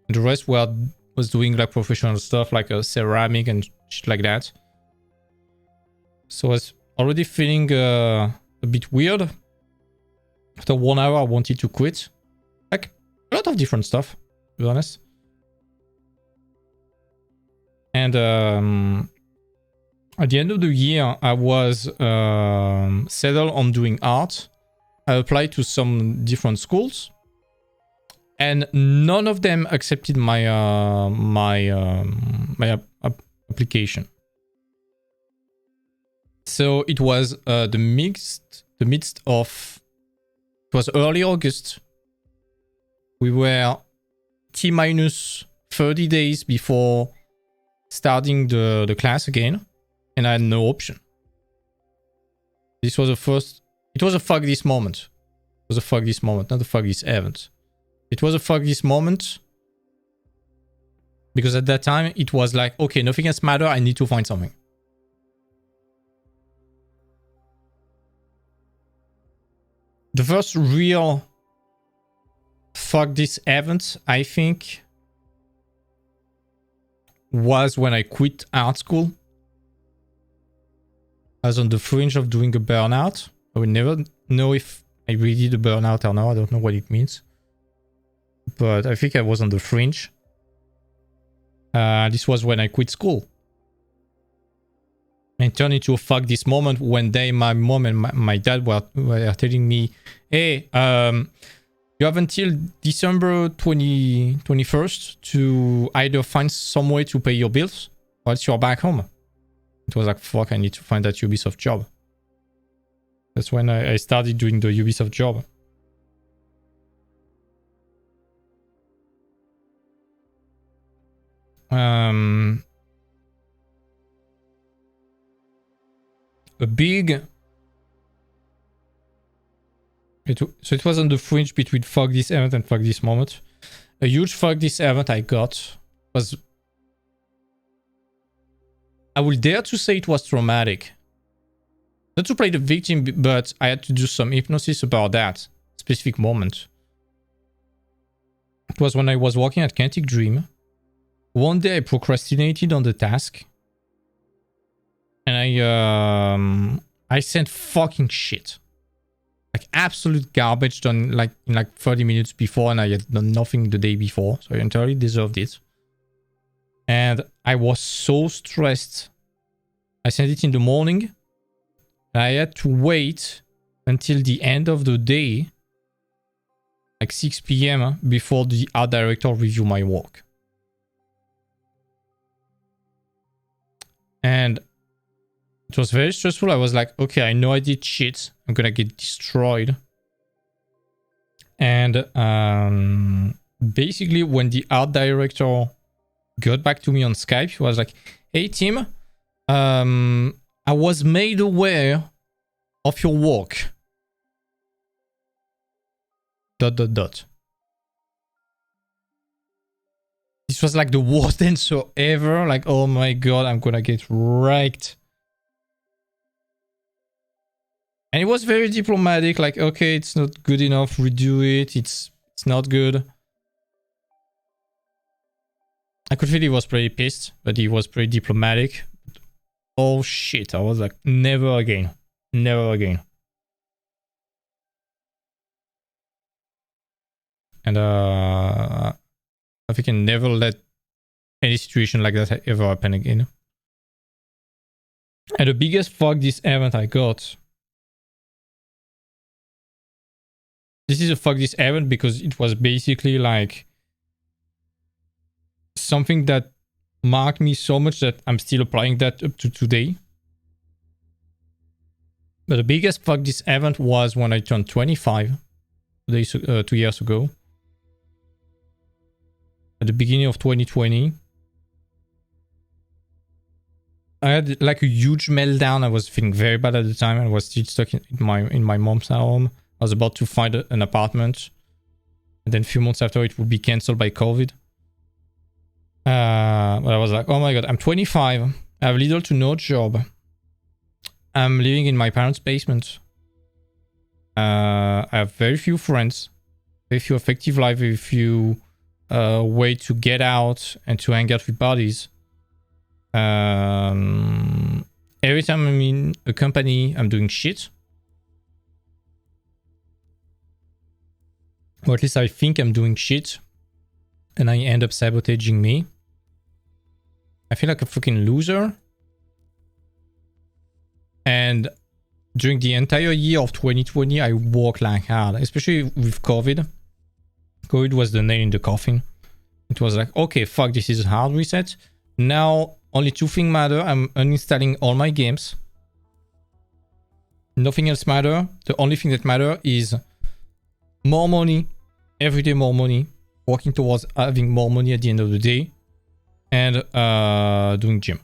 And the rest was doing like professional stuff like ceramic and shit like that. So I was already feeling a bit weird. After 1 hour, I wanted to quit. Like a lot of different stuff, to be honest. And at the end of the year, I was settled on doing art. I applied to some different schools, and none of them accepted my application. So it was the midst of, it was early August. We were T-minus 30 days before starting the class again, and I had no option. This was the first. It was a fuck this moment. It was a fuck this moment, not a fuck this event. It was a fuck this moment because at that time it was like, okay, nothing else matters. I need to find something. The first real fuck this event, I think, was when I quit art school. I was on the fringe of doing a burnout. I will never know if I really did a burnout or not. I don't know what it means. But I think I was on the fringe. This was when I quit school. And turned into a fuck this moment when my mom and my dad were telling me, hey, you have until December 21st to either find some way to pay your bills or else you're back home. It was like, fuck, I need to find that Ubisoft job. That's when I started doing the Ubisoft job. A So it was on the fringe between fuck this event and fuck this moment. A huge fuck this event I got was, I will dare to say it was traumatic. Not to play the victim, but I had to do some hypnosis about that specific moment. It was when I was working at Quantic Dream. One day I procrastinated on the task. And I sent fucking shit. Like absolute garbage done like in like 30 minutes before, and I had done nothing the day before. So I entirely deserved it. And I was so stressed. I sent it in the morning. I had to wait until the end of the day, like 6 p.m. before the art director review my work. And it was very stressful. I was like, okay, I know I did shit. I'm gonna get destroyed. And basically, when the art director got back to me on Skype, he was like, hey, Tim, I was made aware of your work. ... This was like the worst answer ever. Like, oh my god, I'm gonna get wrecked. And it was very diplomatic, like, okay, it's not good enough, redo it, it's not good. I could feel he was pretty pissed, but he was pretty diplomatic. Oh shit, I was like, never again. Never again. And I think I never let any situation like that ever happen again. And the biggest fuck this event I got... This is a fuck this event because it was basically like something that marked me so much that I'm still applying that up to today. But the biggest fuck this event was when I turned 25 2 years ago. At the beginning of 2020. I had like a huge meltdown. I was feeling very bad at the time. I was still stuck in my mom's home. I was about to find an apartment. And then a few months after, it would be cancelled by COVID. But I was like, oh my god, I'm 25. I have little to no job. I'm living in my parents' basement. I have very few friends. Very few effective life. Very few way to get out and to hang out with buddies. Every time I'm in a company, I'm doing shit. Or at least I think I'm doing shit. And I end up sabotaging me. I feel like a fucking loser. And during the entire year of 2020, I worked like hard. Especially with COVID. COVID was the nail in the coffin. It was like, okay, fuck, this is a hard reset. Now, only two things matter. I'm uninstalling all my games. Nothing else matters. The only thing that matters is more money. Every day more money. Working towards having more money at the end of the day. And doing gym.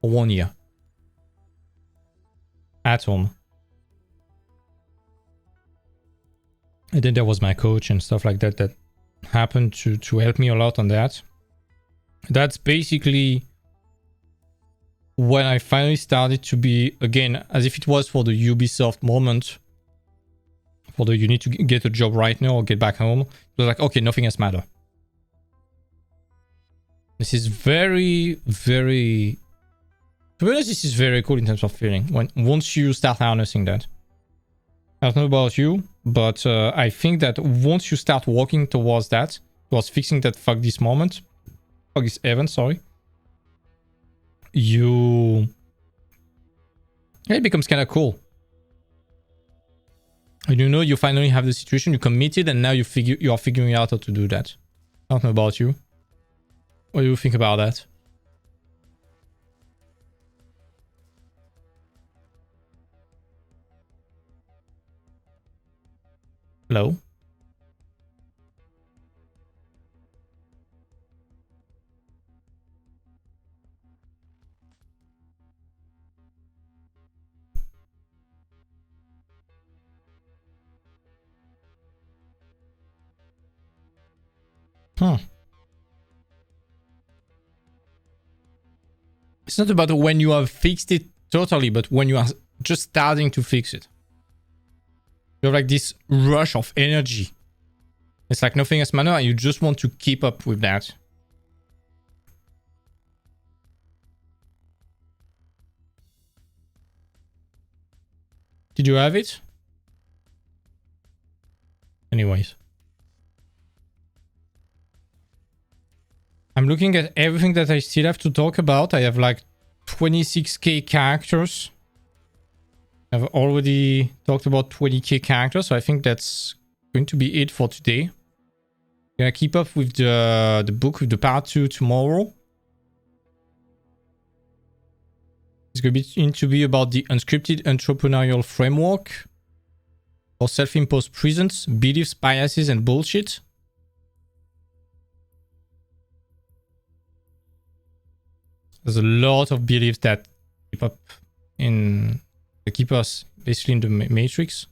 For 1 year. At home. And then there was my coach and stuff like that that happened to help me a lot on that. That's basically when I finally started to be, again, as if it was for the Ubisoft moment, for the you need to get a job right now or get back home. It was like, okay, nothing else matters. This is very, very... To be honest, this is very cool in terms of feeling. Once you start harnessing that. I don't know about you, but I think that once you start working towards that, towards fixing that fuck this moment, fuck this event, sorry, it becomes kind of cool. And you know, you finally have the situation, you committed, and now you are figuring out how to do that. I don't know about you. What do you think about that? Hello? It's not about when you have fixed it totally, but when you are just starting to fix it. You have like this rush of energy. It's like nothing else matters, and you just want to keep up with that. Did you have it? Anyways. I'm looking at everything that I still have to talk about. I have like 26k characters. I've already talked about 20k characters, so I think that's going to be it for today. Gonna keep up with the book, with the part 2 tomorrow. It's going to be about the unscripted entrepreneurial framework for self-imposed prisons, beliefs, biases, and bullshit. There's a lot of beliefs that keep us basically in the matrix.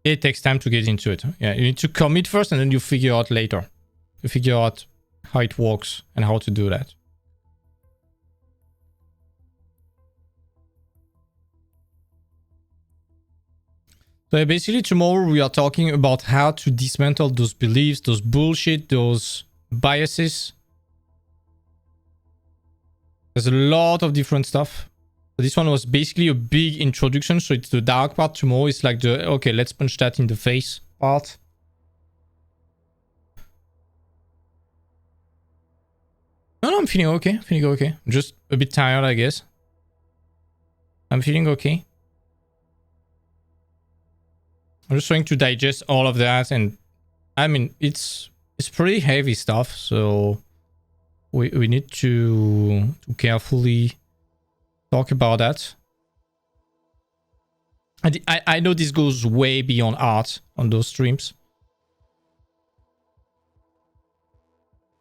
It takes time to get into it. Yeah, you need to commit first, and then you figure out later. You figure out how it works and how to do that. So basically tomorrow we are talking about how to dismantle those beliefs, those bullshit, those biases. There's a lot of different stuff. So this one was basically a big introduction. So it's the dark part. Tomorrow is like the, okay, let's punch that in the face part. No, I'm feeling okay. I'm just a bit tired, I guess. I'm feeling okay. I'm just trying to digest all of that, and I mean it's pretty heavy stuff, so we need to carefully talk about that. I know this goes way beyond art on those streams,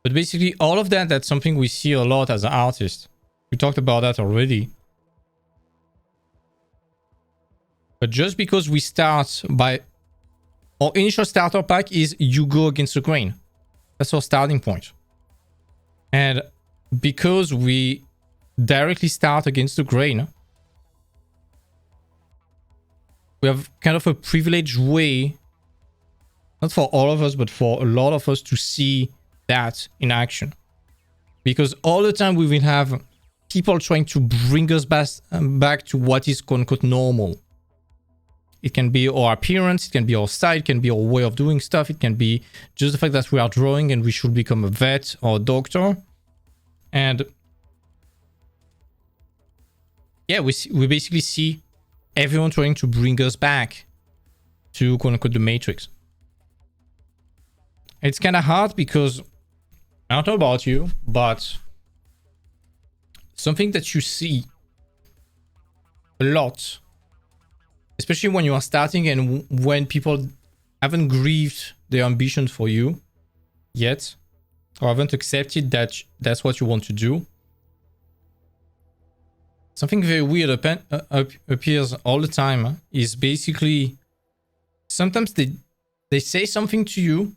but basically all of that's something we see a lot as an artist. We talked about that already. But just because we start by... Our initial starter pack is you go against the grain. That's our starting point. And because we directly start against the grain, we have kind of a privileged way, not for all of us, but for a lot of us to see that in action. Because all the time we will have people trying to bring us back to what is quote-unquote normal. It can be our appearance, it can be our style, it can be our way of doing stuff, it can be just the fact that we are drawing and we should become a vet or a doctor. And yeah, we basically see everyone trying to bring us back to quote-unquote the matrix. It's kind of hard because, I don't know about you, but something that you see a lot, especially when you are starting and when people haven't grieved their ambition for you yet, or haven't accepted that that's what you want to do. Something very weird appears all the time is basically sometimes they say something to you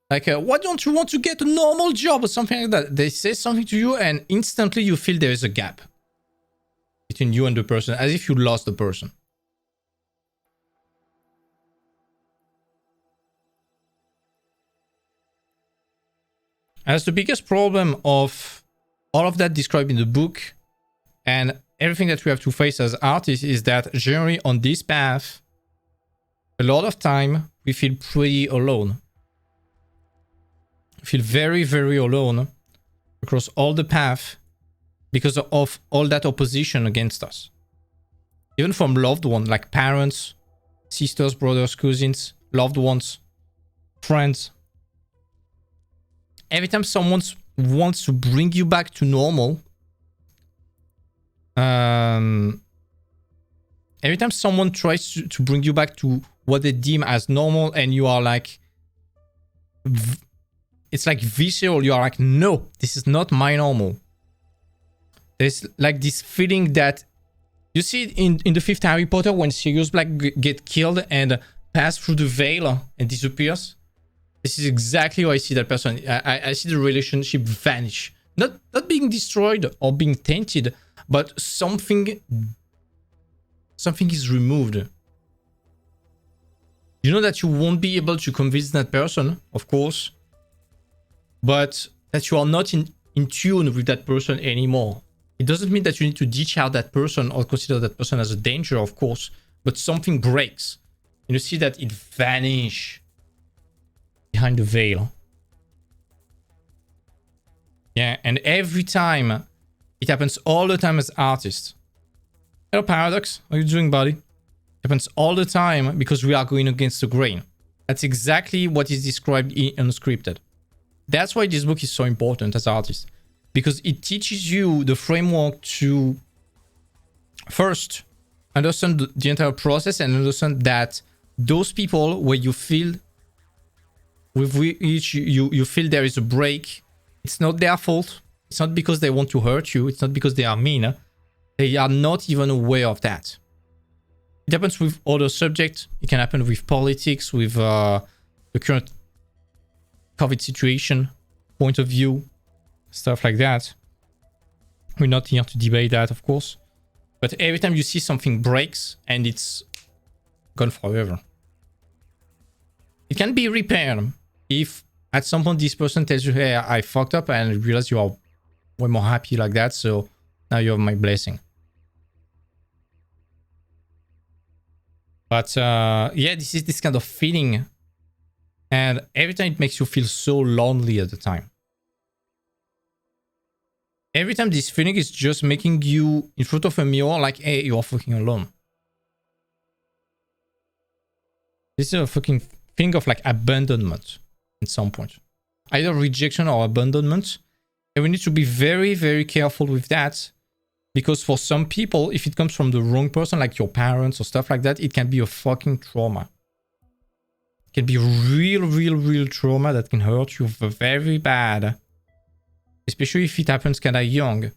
like, why don't you want to get a normal job or something like that? They say something to you and instantly you feel there is a gap between you and the person, as if you lost the person. As the biggest problem of all of that described in the book and everything that we have to face as artists is that generally on this path, a lot of time we feel pretty alone. We feel very, very alone across all the path because of all that opposition against us. Even from loved ones like parents, sisters, brothers, cousins, loved ones, friends. Every time someone wants to bring you back to normal, every time someone tries to bring you back to what they deem as normal and you are like, it's like visceral, you are like, no, this is not my normal. There's like this feeling that, you see in the 5th Harry Potter when Sirius Black get killed and pass through the veil and disappears? This is exactly how I see that person. I see the relationship vanish. Not being destroyed or being tainted, but something is removed. You know that you won't be able to convince that person, of course, but that you are not in tune with that person anymore. It doesn't mean that you need to ditch out that person or consider that person as a danger, of course, but something breaks. And you see that it vanishes behind the veil. Yeah, and every time, it happens all the time as artists. Hello, Paradox. How are you doing, buddy? It happens all the time because we are going against the grain. That's exactly what is described in Unscripted. That's why this book is so important as artists. Because it teaches you the framework to first understand the entire process and understand that those people where you feel with which you feel there is a break, it's not their fault. It's not because they want to hurt you. It's not because they are mean. They are not even aware of that. It happens with other subjects. It can happen with politics, with the current COVID situation, point of view, stuff like that. We're not here to debate that, of course. But every time you see something breaks and it's gone forever. It can be repaired if at some point this person tells you, hey, I fucked up, and I realize you are way more happy like that, so now you have my blessing. But yeah, this is this kind of feeling, and every time it makes you feel so lonely at the time. Every time this feeling is just making you in front of a mirror like, hey, you are fucking alone. This is a fucking feeling of like abandonment at some point. Either rejection or abandonment. And we need to be very, very careful with that. Because for some people, if it comes from the wrong person, like your parents or stuff like that, it can be a fucking trauma. It can be real trauma that can hurt you very bad. Especially if it happens kind of young.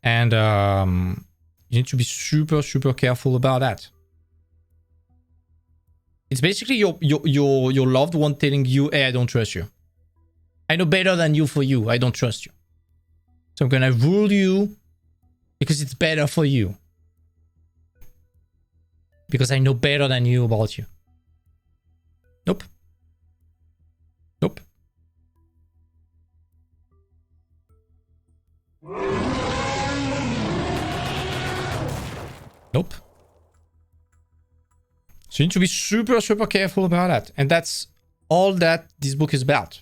And you need to be super careful about that. It's basically your loved one telling you, hey, I don't trust you. I know better than you for you. I don't trust you. So I'm gonna rule you because it's better for you. Because I know better than you about you. Nope. Nope. Nope. So you need to be super careful about that. And that's all that this book is about.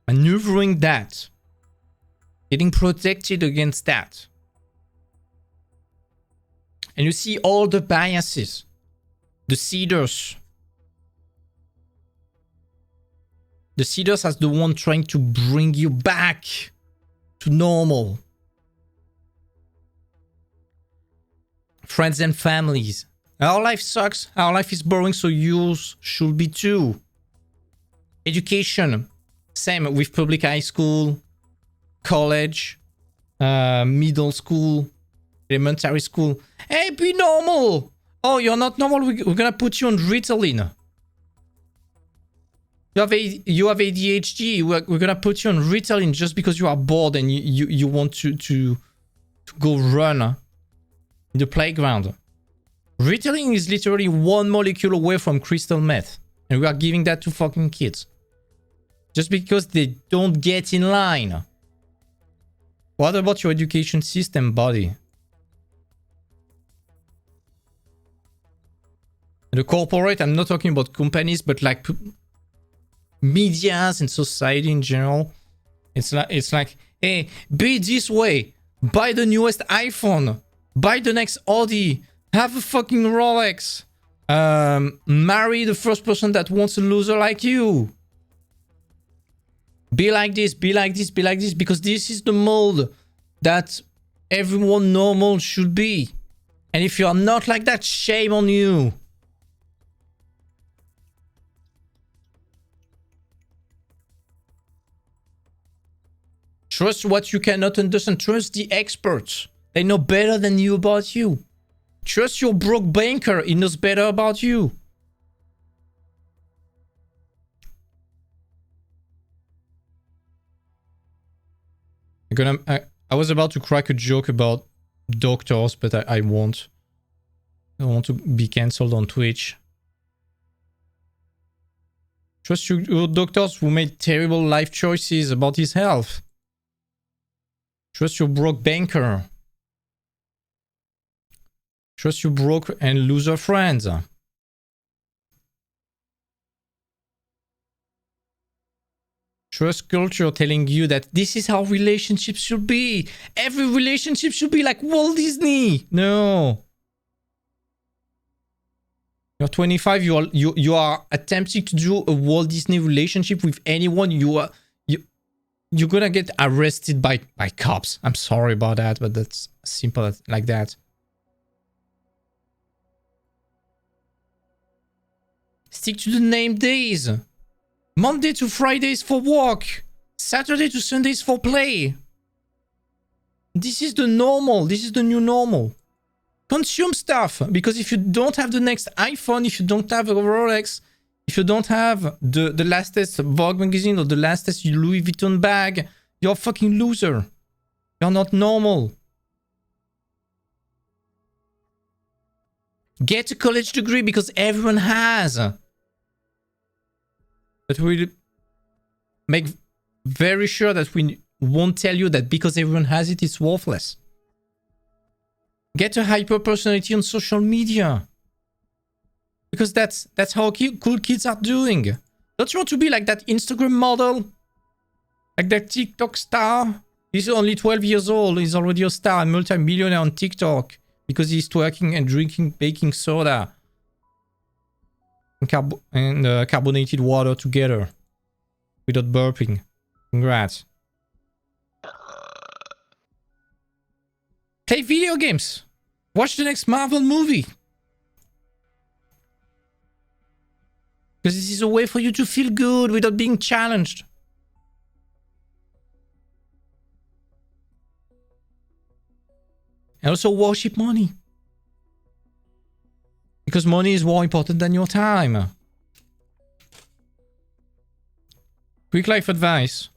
Maneuvering that. Getting protected against that. And you see all the biases. The Cedars. The Cedars as the one trying to bring you back to normal. Friends and families. Our life sucks. Our life is boring, so yours should be too. Education. Same with public high school, college, middle school, elementary school. Hey, be normal. Oh, you're not normal. We're gonna put you on Ritalin. You have ADHD. We're gonna put you on Ritalin just because you are bored and you want to go run in the playground. Ritalin is literally one molecule away from crystal meth, and we are giving that to fucking kids just because they don't get in line. What about your education system, buddy? The corporate, I'm not talking about companies, but like medias and society in general. It's like, hey, be this way. Buy the newest iPhone. Buy the next Audi. Have a fucking Rolex. Marry the first person that wants a loser like you. Be like this, be like this, be like this. Because this is the mold that everyone normal should be. And if you are not like that, shame on you. Trust what you cannot understand. Trust the experts. They know better than you about you. Trust your broke banker. He knows better about you. I was about to crack a joke about doctors, but I won't. I don't want to be cancelled on Twitch. Trust your doctors who made terrible life choices about his health. Trust your broke banker. Trust your broke and loser friends. Trust culture telling you that this is how relationships should be. Every relationship should be like Walt Disney. No. You're 25. You are attempting to do a Walt Disney relationship with anyone. You're gonna get arrested by cops. I'm sorry about that, but that's simple like that. Stick to the named days. Monday to Fridays for work. Saturday to Sundays for play. This is the normal. This is the new normal. Consume stuff. Because if you don't have the next iPhone, if you don't have a Rolex, if you don't have the latest Vogue magazine or the latest Louis Vuitton bag, you're a fucking loser. You're not normal. Get a college degree because everyone has. But we'll make very sure that we won't tell you that because everyone has it, it's worthless. Get a hyper personality on social media. Because that's how cool kids are doing. Don't you want to be like that Instagram model? Like that TikTok star? He's only 12 years old. He's already a star, a multi-millionaire on TikTok. Because he's twerking and drinking baking soda. And carbonated water together. Without burping. Congrats. Play video games. Watch the next Marvel movie. Because this is a way for you to feel good without being challenged. And also worship money. Because money is more important than your time. Quick life advice.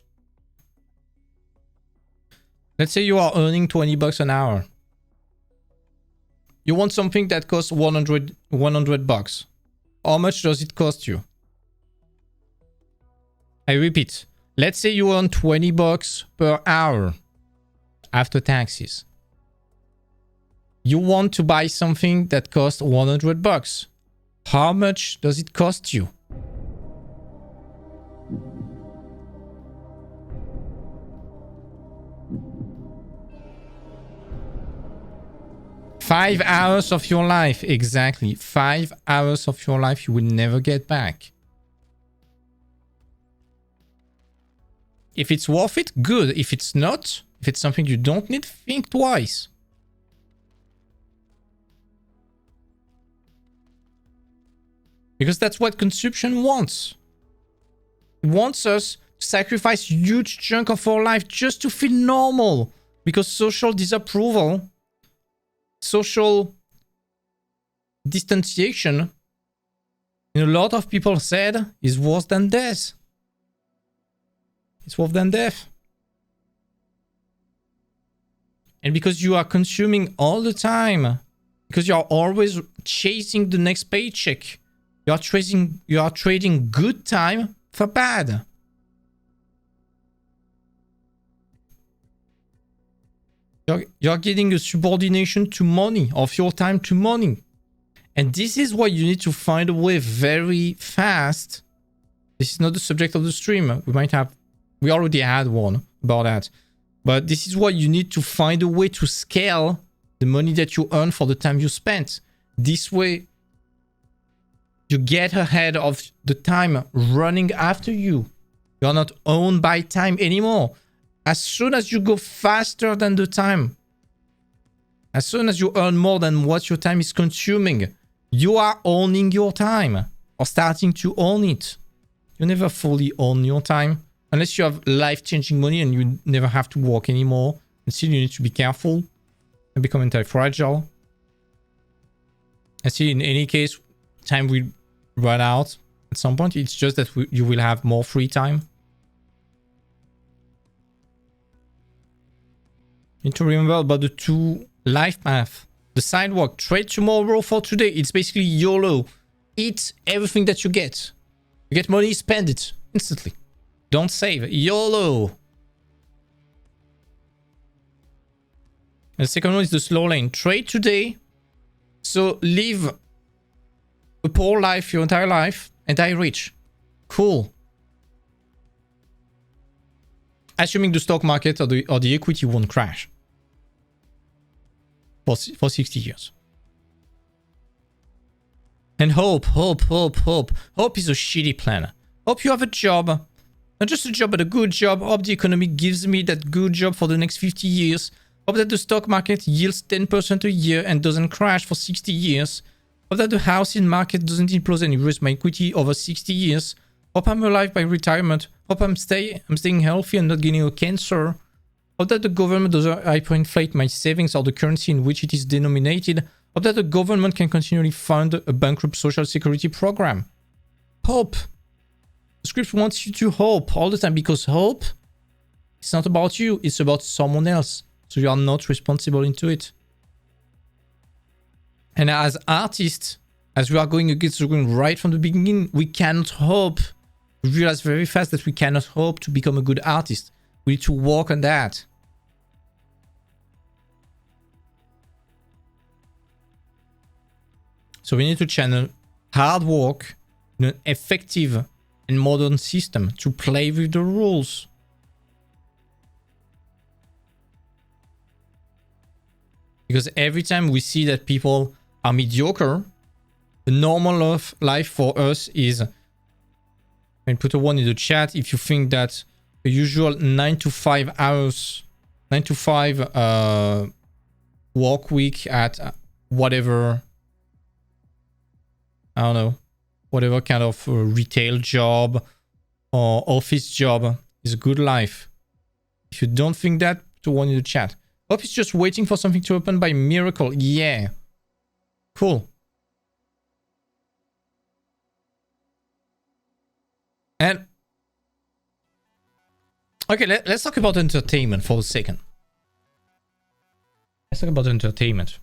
Let's say you are earning 20 bucks an hour. You want something that costs 100 bucks. How much does it cost you? I repeat. Let's say you earn 20 bucks per hour after taxes. You want to buy something that costs 100 bucks. How much does it cost you? Five hours of your life, exactly. 5 hours of your life you will never get back. If it's worth it, good. If it's not, if it's something you don't need, think twice. Because that's what consumption wants. It wants us to sacrifice huge chunk of our life just to feel normal. Because social disapproval, social distanciation, in a lot of people said, is worse than death. It's worse than death. And because you are consuming all the time, because you are always chasing the next paycheck, you are trading good time for bad. You're getting a subordination to money, of your time to money. And this is why you need to find a way very fast. This is not the subject of the stream. We already had one about that. But this is why you need to find a way to scale the money that you earn for the time you spent. This way, you get ahead of the time running after you. You're not owned by time anymore. As soon as you go faster than the time, as soon as you earn more than what your time is consuming, you are owning your time or starting to own it. You never fully own your time unless you have life-changing money and you never have to work anymore. And still you need to be careful and become anti-fragile. And see, in any case, time will run out at some point. It's just that you will have more free time. Need to remember about the two life path. The sidewalk, trade tomorrow for today. It's basically YOLO. Eat everything that you get. You get money, spend it instantly. Don't save. YOLO. And the second one is the slow lane. Trade today. So live a poor life your entire life and die rich. Cool. Assuming the stock market or the equity won't crash for 60 years. And hope. Hope is a shitty plan. Hope you have a job. Not just a job, but a good job. Hope the economy gives me that good job for the next 50 years. Hope that the stock market yields 10% a year and doesn't crash for 60 years. Hope that the housing market doesn't implode and erase my equity over 60 years. Hope I'm alive by retirement. Hope I'm staying healthy and not getting a cancer. Hope that the government doesn't hyperinflate my savings or the currency in which it is denominated. Hope that the government can continually fund a bankrupt social security program. Hope. The script wants you to hope all the time because hope is not about you. It's about someone else. So you are not responsible into it. And as artists, as we are going against the grain right from the beginning, we cannot hope. We realize very fast that we cannot hope to become a good artist. We need to work on that. So we need to channel hard work in an effective and modern system to play with the rules. Because every time we see that people are mediocre, the normal life for us is, and put a 1 in the chat if you think that the usual 9 to 5 hours, 9 to 5 work week at whatever, I don't know, whatever kind of retail job or office job is a good life. If you don't think that, put a 1 in the chat. Hope it's just waiting for something to happen by miracle. Yeah. Cool. And okay, let's talk about entertainment for a second. Let's talk about entertainment.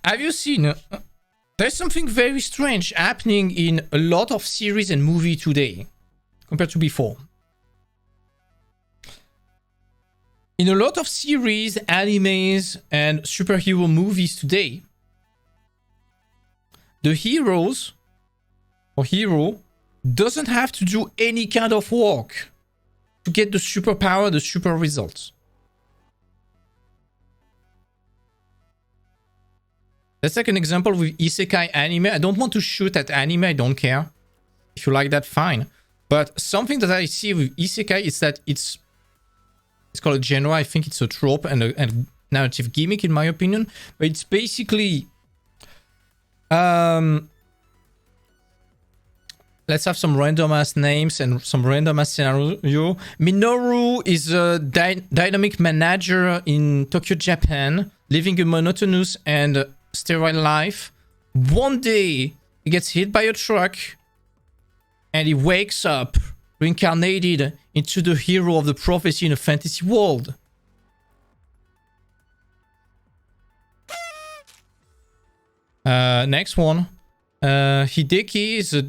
Have you seen... there's something very strange happening in a lot of series and movies today compared to before. In a lot of series, animes, and superhero movies today, the heroes or hero doesn't have to do any kind of work to get the superpower, the super results. Let's take an example with isekai anime. I don't want to shoot at anime, I don't care. If you like that, fine. But something that I see with isekai is that it's called a genre. I think it's a trope and a narrative gimmick, in my opinion. But it's basically... let's have some random ass names and some random ass scenario. Minoru is a dynamic manager in Tokyo, Japan, living a monotonous and sterile life. One day, he gets hit by a truck and he wakes up reincarnated into the hero of the prophecy in a fantasy world. Next one. Hideki is a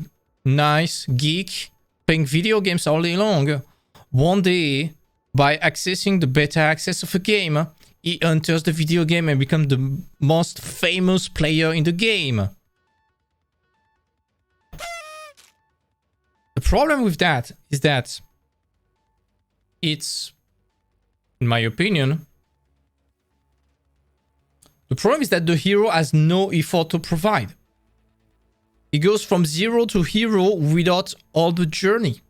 nice geek playing video games all day long. One day, by accessing the beta access of a game, he enters the video game and becomes the most famous player in the game. The problem with that is that it's, in my opinion, the problem is that the hero has no effort to provide. He goes from zero to hero without all the journey.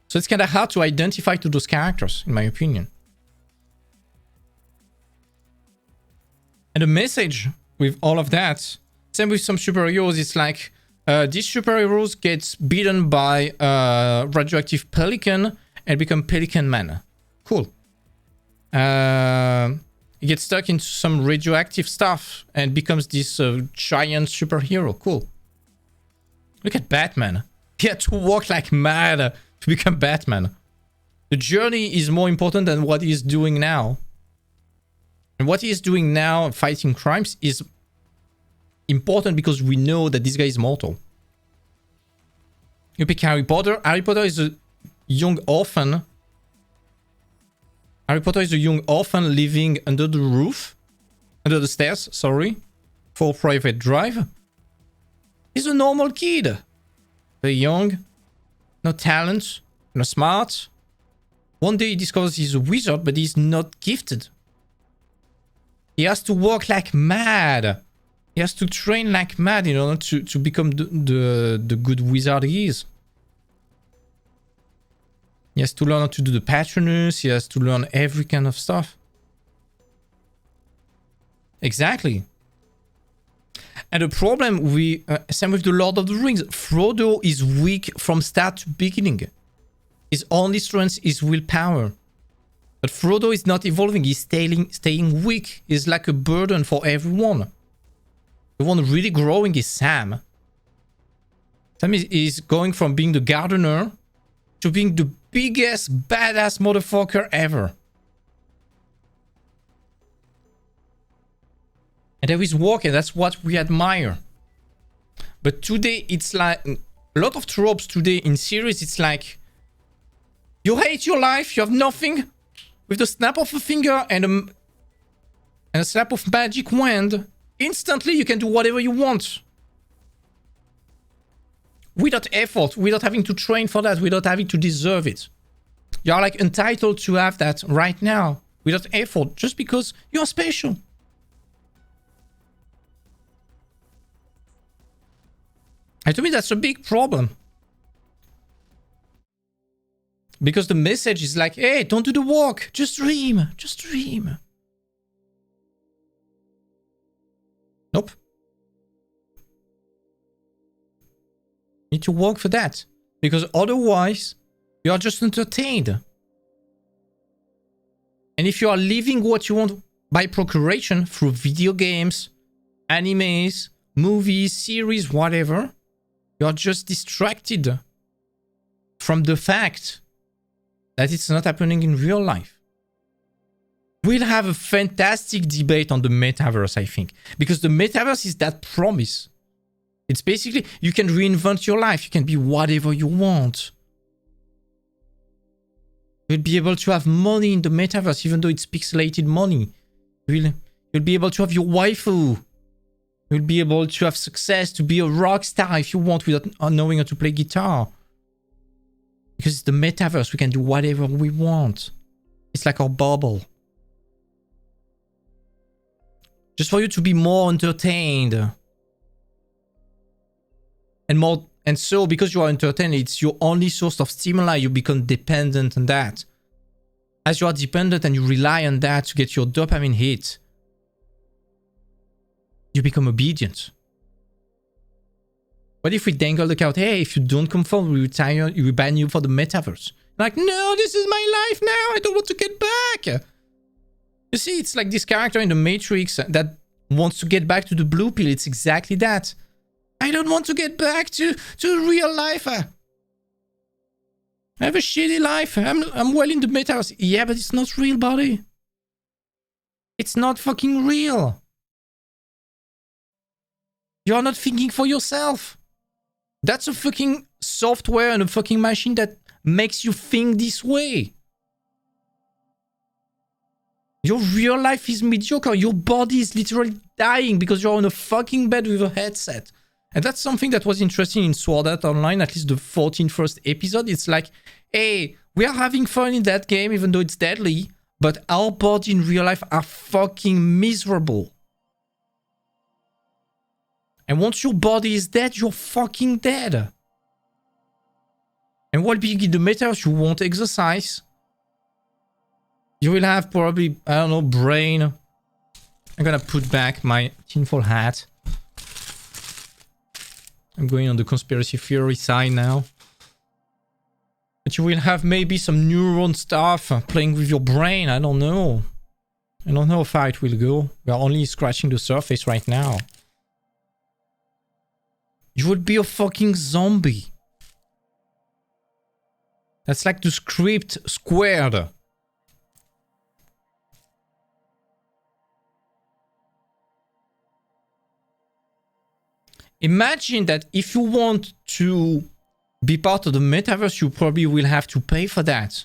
So it's kind of hard to identify to those characters, in my opinion. And the message with all of that, same with some superheroes, it's like these superheroes gets beaten by a radioactive pelican and become Pelican Man. Cool. He gets stuck into some radioactive stuff and becomes this giant superhero. Cool. Look at Batman. He had to work like mad to become Batman. The journey is more important than what he's doing now. And what he is doing now, fighting crimes, is important because we know that this guy is mortal. You pick Harry Potter. Harry Potter is a young orphan. Harry Potter is a young orphan living under the roof. Under the stairs, sorry. For private drive. He's a normal kid. Very young. No talent. No smart. One day he discovers he's a wizard, but he's not gifted. He has to work like mad. He has to train like mad in order to become the good wizard he is. He has to learn how to do the Patronus. He has to learn every kind of stuff. Exactly. And the problem same with the Lord of the Rings. Frodo is weak from start to beginning. His only strength is willpower. But Frodo is not evolving. He's staying weak. He's like a burden for everyone. The one really growing is Sam. Sam is going from being the gardener to being the biggest badass motherfucker ever. And there is work, and that's what we admire. But today, it's like... A lot of tropes today in series, it's like... You hate your life, you have nothing. With the snap of a finger and a slap of magic wand, instantly you can do whatever you want. Without effort, without having to train for that, without having to deserve it. You are like entitled to have that right now. Without effort, just because you are special. And to me, that's a big problem. Because the message is like, hey, don't do the work. Just dream. Just dream. Nope. You need to work for that. Because otherwise, you are just entertained. And if you are living what you want by procuration through video games, animes, movies, series, whatever, you are just distracted from the fact that it's not happening in real life. We'll have a fantastic debate on the metaverse, I think. Because the metaverse is that promise. It's basically, you can reinvent your life. You can be whatever you want. You'll be able to have money in the metaverse, even though it's pixelated money. You'll be able to have your waifu. You'll be able to have success, to be a rock star if you want without knowing how to play guitar. Because it's the metaverse, we can do whatever we want. It's like our bubble. Just for you to be more entertained. And so, because you are entertained, it's your only source of stimuli. You become dependent on that. As you are dependent and you rely on that to get your dopamine hit, you become obedient. What if we dangle the carrot? Hey, if you don't conform, we retire, we ban you for the metaverse. Like, no, this is my life now. I don't want to get back. You see, it's like this character in the Matrix that wants to get back to the blue pill. It's exactly that. I don't want to get back to real life. I have a shitty life. I'm well in the metaverse. Yeah, but it's not real, buddy. It's not fucking real. You're not thinking for yourself. That's a fucking software and a fucking machine that makes you think this way. Your real life is mediocre. Your body is literally dying because you're on a fucking bed with a headset. And that's something that was interesting in Sword Art Online, at least the 14th episode. It's like, hey, we are having fun in that game even though it's deadly, but our body in real life are fucking miserable. And once your body is dead, you're fucking dead. And while being in the metaverse, you won't exercise. You will have probably, I don't know, brain. I'm gonna put back my tinfoil hat. I'm going on the conspiracy theory side now. But you will have maybe some neuron stuff playing with your brain. I don't know. I don't know how far it will go. We are only scratching the surface right now. You would be a fucking zombie. That's like the script squared. Imagine that if you want to be part of the metaverse, you probably will have to pay for that.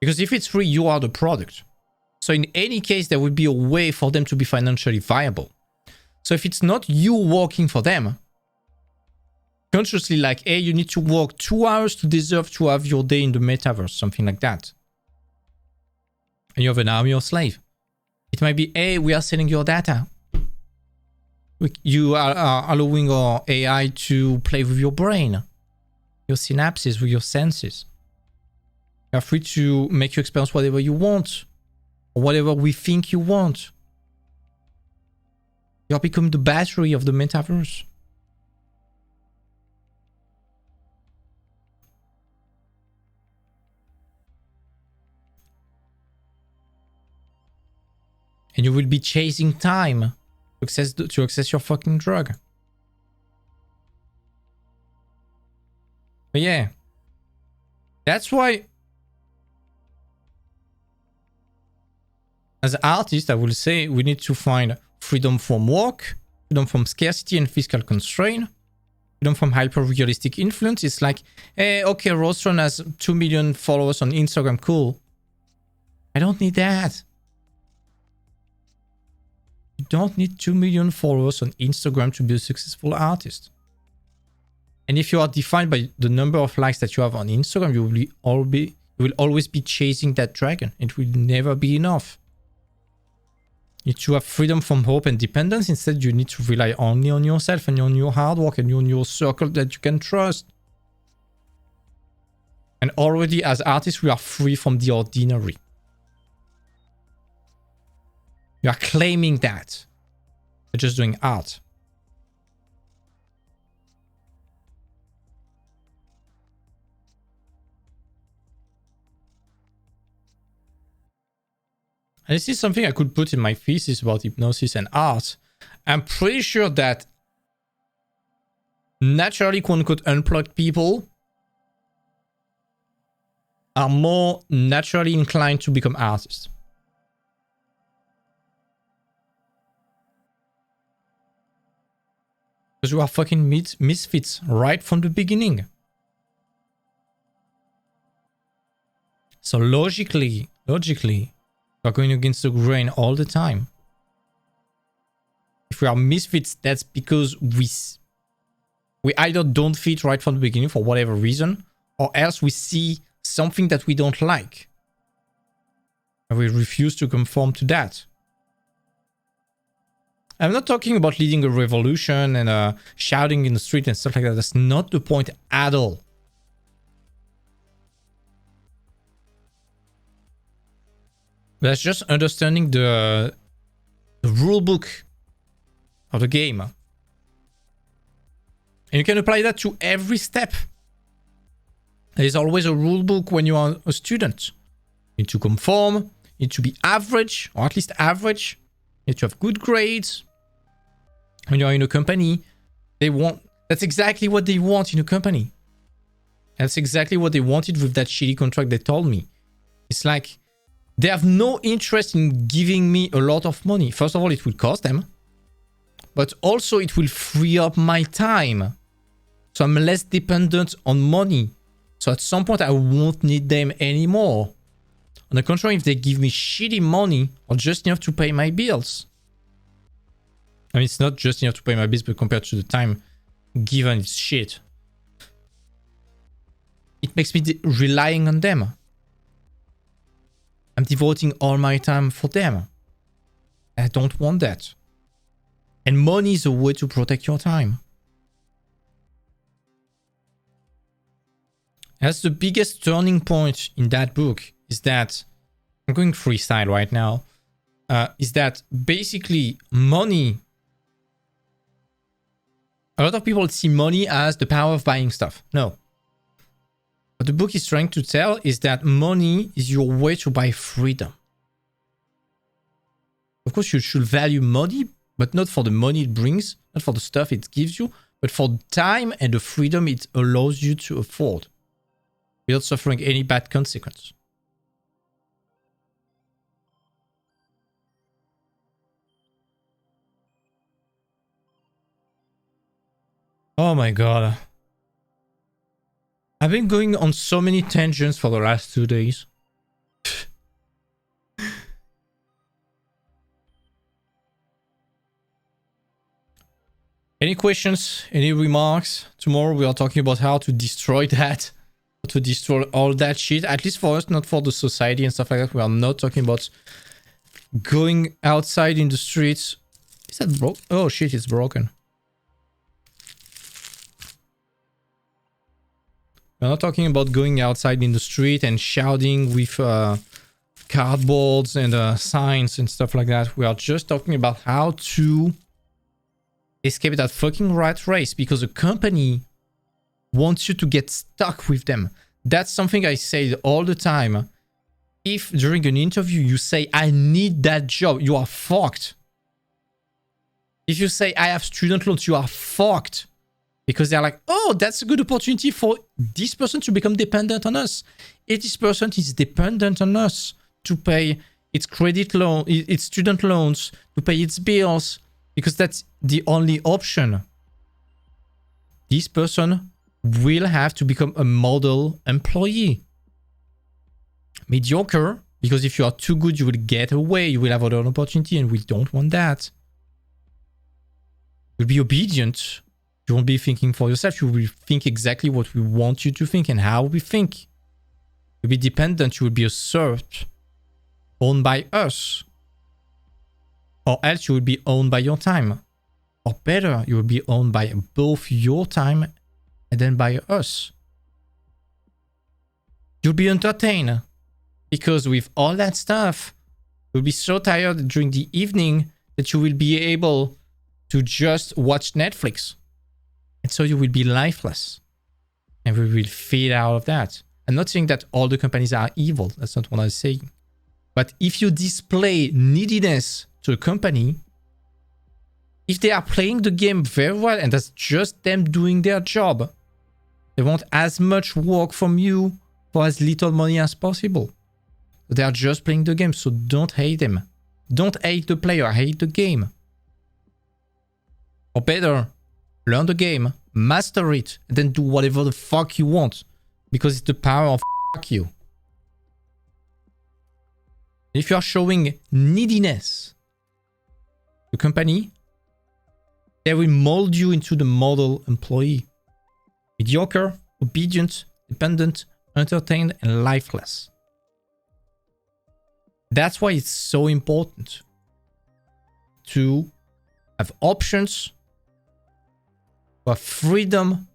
Because if it's free, you are the product. So in any case, there will be a way for them to be financially viable. So if it's not you working for them, consciously like, hey, you need to work 2 hours to deserve to have your day in the metaverse, something like that. And you have an army or slave. It might be, hey, we are selling your data. You are allowing our AI to play with your brain, your synapses, with your senses. You are free to make you experience whatever you want, or whatever we think you want. You are becoming the battery of the metaverse. And you will be chasing time to access your fucking drug. But yeah, that's why as artists, I will say we need to find freedom from work, freedom from scarcity and fiscal constraint, freedom from hyper-realistic influence. It's like, hey, okay, Rostron has 2 million followers on Instagram, cool. I don't need that. You don't need 2 million followers on Instagram to be a successful artist. And if you are defined by the number of likes that you have on Instagram, you will always be chasing that dragon. It will never be enough. You need to have freedom from hope and dependence. Instead, you need to rely only on yourself and on your hard work and on your circle that you can trust. And already as artists, we are free from the ordinary. You are claiming that. You're just doing art. And this is something I could put in my thesis about hypnosis and art. I'm pretty sure that naturally, quote-unquote, unplugged people are more naturally inclined to become artists. Because you are fucking misfits right from the beginning. So logically, we're going against the grain all the time. If we are misfits, that's because we either don't fit right from the beginning for whatever reason, or else we see something that we don't like. And we refuse to conform to that. I'm not talking about leading a revolution and shouting in the street and stuff like that. That's not the point at all. That's just understanding the rule book of the game. And you can apply that to every step. There's always a rule book when you are a student. You need to conform, you need to be average, or at least average. You need to have good grades. When you're in a company, that's exactly what they want in a company. That's exactly what they wanted with that shitty contract they told me. It's like, they have no interest in giving me a lot of money. First of all, it will cost them. But also, it will free up my time. So I'm less dependent on money. So at some point, I won't need them anymore. On the contrary, if they give me shitty money, or just enough to pay my bills. I mean, it's not just enough to pay my bills, but compared to the time given, it's shit. It makes me relying on them. I'm devoting all my time for them. I don't want that. And money is a way to protect your time. That's the biggest turning point in that book, is that, I'm going freestyle right now, is that basically money, a lot of people see money as the power of buying stuff. No. What the book is trying to tell is that money is your way to buy freedom. Of course, you should value money, but not for the money it brings, not for the stuff it gives you, but for the time and the freedom it allows you to afford. without suffering any bad consequence. Oh my god. I've been going on so many tangents for the last 2 days. Any questions? Any remarks? Tomorrow we are talking about how to destroy that. To destroy all that shit. At least for us, not for the society and stuff like that. We are not talking about going outside in the streets. Is that broke? Oh shit, it's broken. We're not talking about going outside in the street and shouting with cardboards and signs and stuff like that. We are just talking about how to escape that fucking rat race, because a company wants you to get stuck with them. That's something I say all the time. If during an interview you say, I need that job, you are fucked. If you say, I have student loans, you are fucked. Because they're like, oh, that's a good opportunity for this person to become dependent on us. If this person is dependent on us to pay its credit loan, its student loans, to pay its bills, because that's the only option, this person will have to become a model employee. Mediocre, because if you are too good, you will get away. You will have other opportunity, and we don't want that. You'll be obedient. You won't be thinking for yourself. You will think exactly what we want you to think and how we think. You'll be dependent. You will be a serf owned by us. Or else you will be owned by your time. Or better, you will be owned by both your time and then by us. You'll be entertained. Because with all that stuff, you'll be so tired during the evening that you will be able to just watch Netflix. And so you will be lifeless. And we will fade out of that. I'm not saying that all the companies are evil. That's not what I'm saying. But if you display neediness to a company, if they are playing the game very well and that's just them doing their job, they want as much work from you for as little money as possible. They are just playing the game, so don't hate them. Don't hate the player, hate the game. Or better, learn the game, master it, and then do whatever the fuck you want. Because it's the power of fuck you. If you are showing neediness to the company, they will mold you into the model employee. Mediocre, obedient, dependent, entertained, and lifeless. That's why it's so important to have options, to have freedom,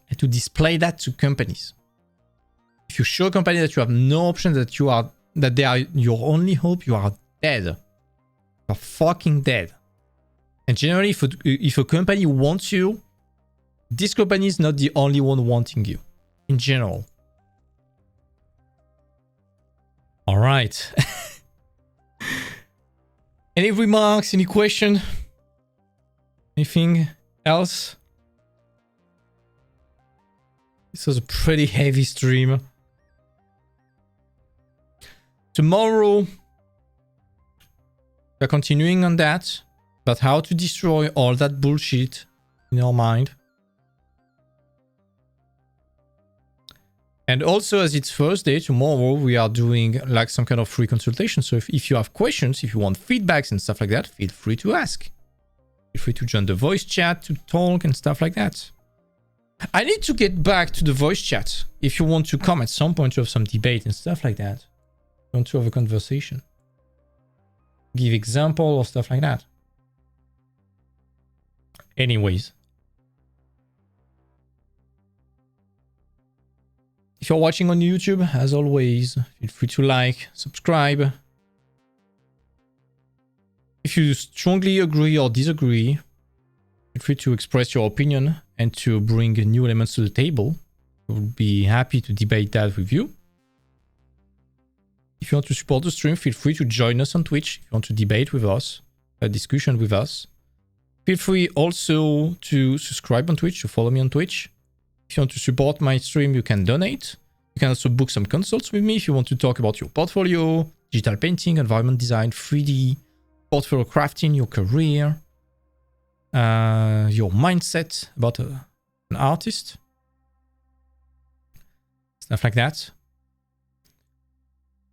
and to display that to companies. If you show a company that you have no options, that they are your only hope, you are dead. You are fucking dead. And generally, if a company wants you, this company is not the only one wanting you. In general. All right. Any remarks? Any question? Anything else? This was a pretty heavy stream. Tomorrow, we're continuing on that. About how to destroy all that bullshit in your mind. And also, as it's Thursday, tomorrow we are doing like some kind of free consultation. So if you have questions, if you want feedbacks and stuff like that, feel free to ask. Feel free to join the voice chat to talk and stuff like that. I need to get back to the voice chat. If you want to come at some point to have some debate and stuff like that. You want to have a conversation. Give example or stuff like that. Anyways. If you're watching on YouTube, as always, feel free to like, subscribe. If you strongly agree or disagree, feel free to express your opinion and to bring new elements to the table. We'll be happy to debate that with you. If you want to support the stream, feel free to join us on Twitch. If you want to debate with us, a discussion with us. Feel free also to subscribe on Twitch, to follow me on Twitch. If you want to support my stream, you can donate. You can also book some consults with me if you want to talk about your portfolio, digital painting, environment design, 3D, portfolio crafting, your career, your mindset about an artist, stuff like that.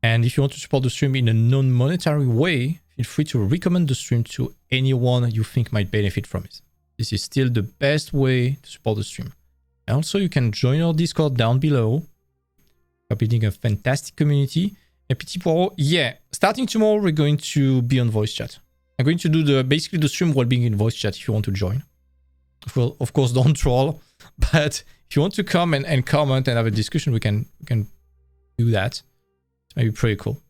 And if you want to support the stream in a non-monetary way, feel free to recommend the stream to anyone you think might benefit from it. This is still the best way to support the stream. And also, you can join our Discord down below. We're building a fantastic community. And Petit Poirot, yeah, starting tomorrow, we're going to be on voice chat. I'm going to do basically the stream while being in voice chat if you want to join. Well, of course, don't troll. But if you want to come and comment and have a discussion, we can do that. It's maybe pretty cool.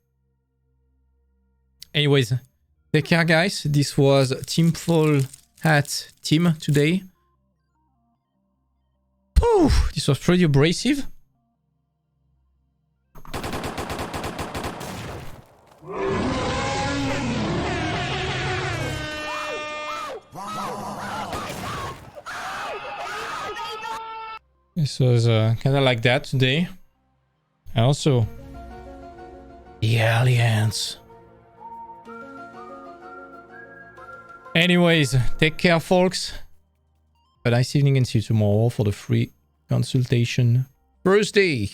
Anyways, take care, guys. This was Teamful Hat Team today. Whew, this was pretty abrasive. This was kind of like that today. And also, the aliens. Anyways, take care, folks. Have a nice evening and see you tomorrow for the free consultation Thursday.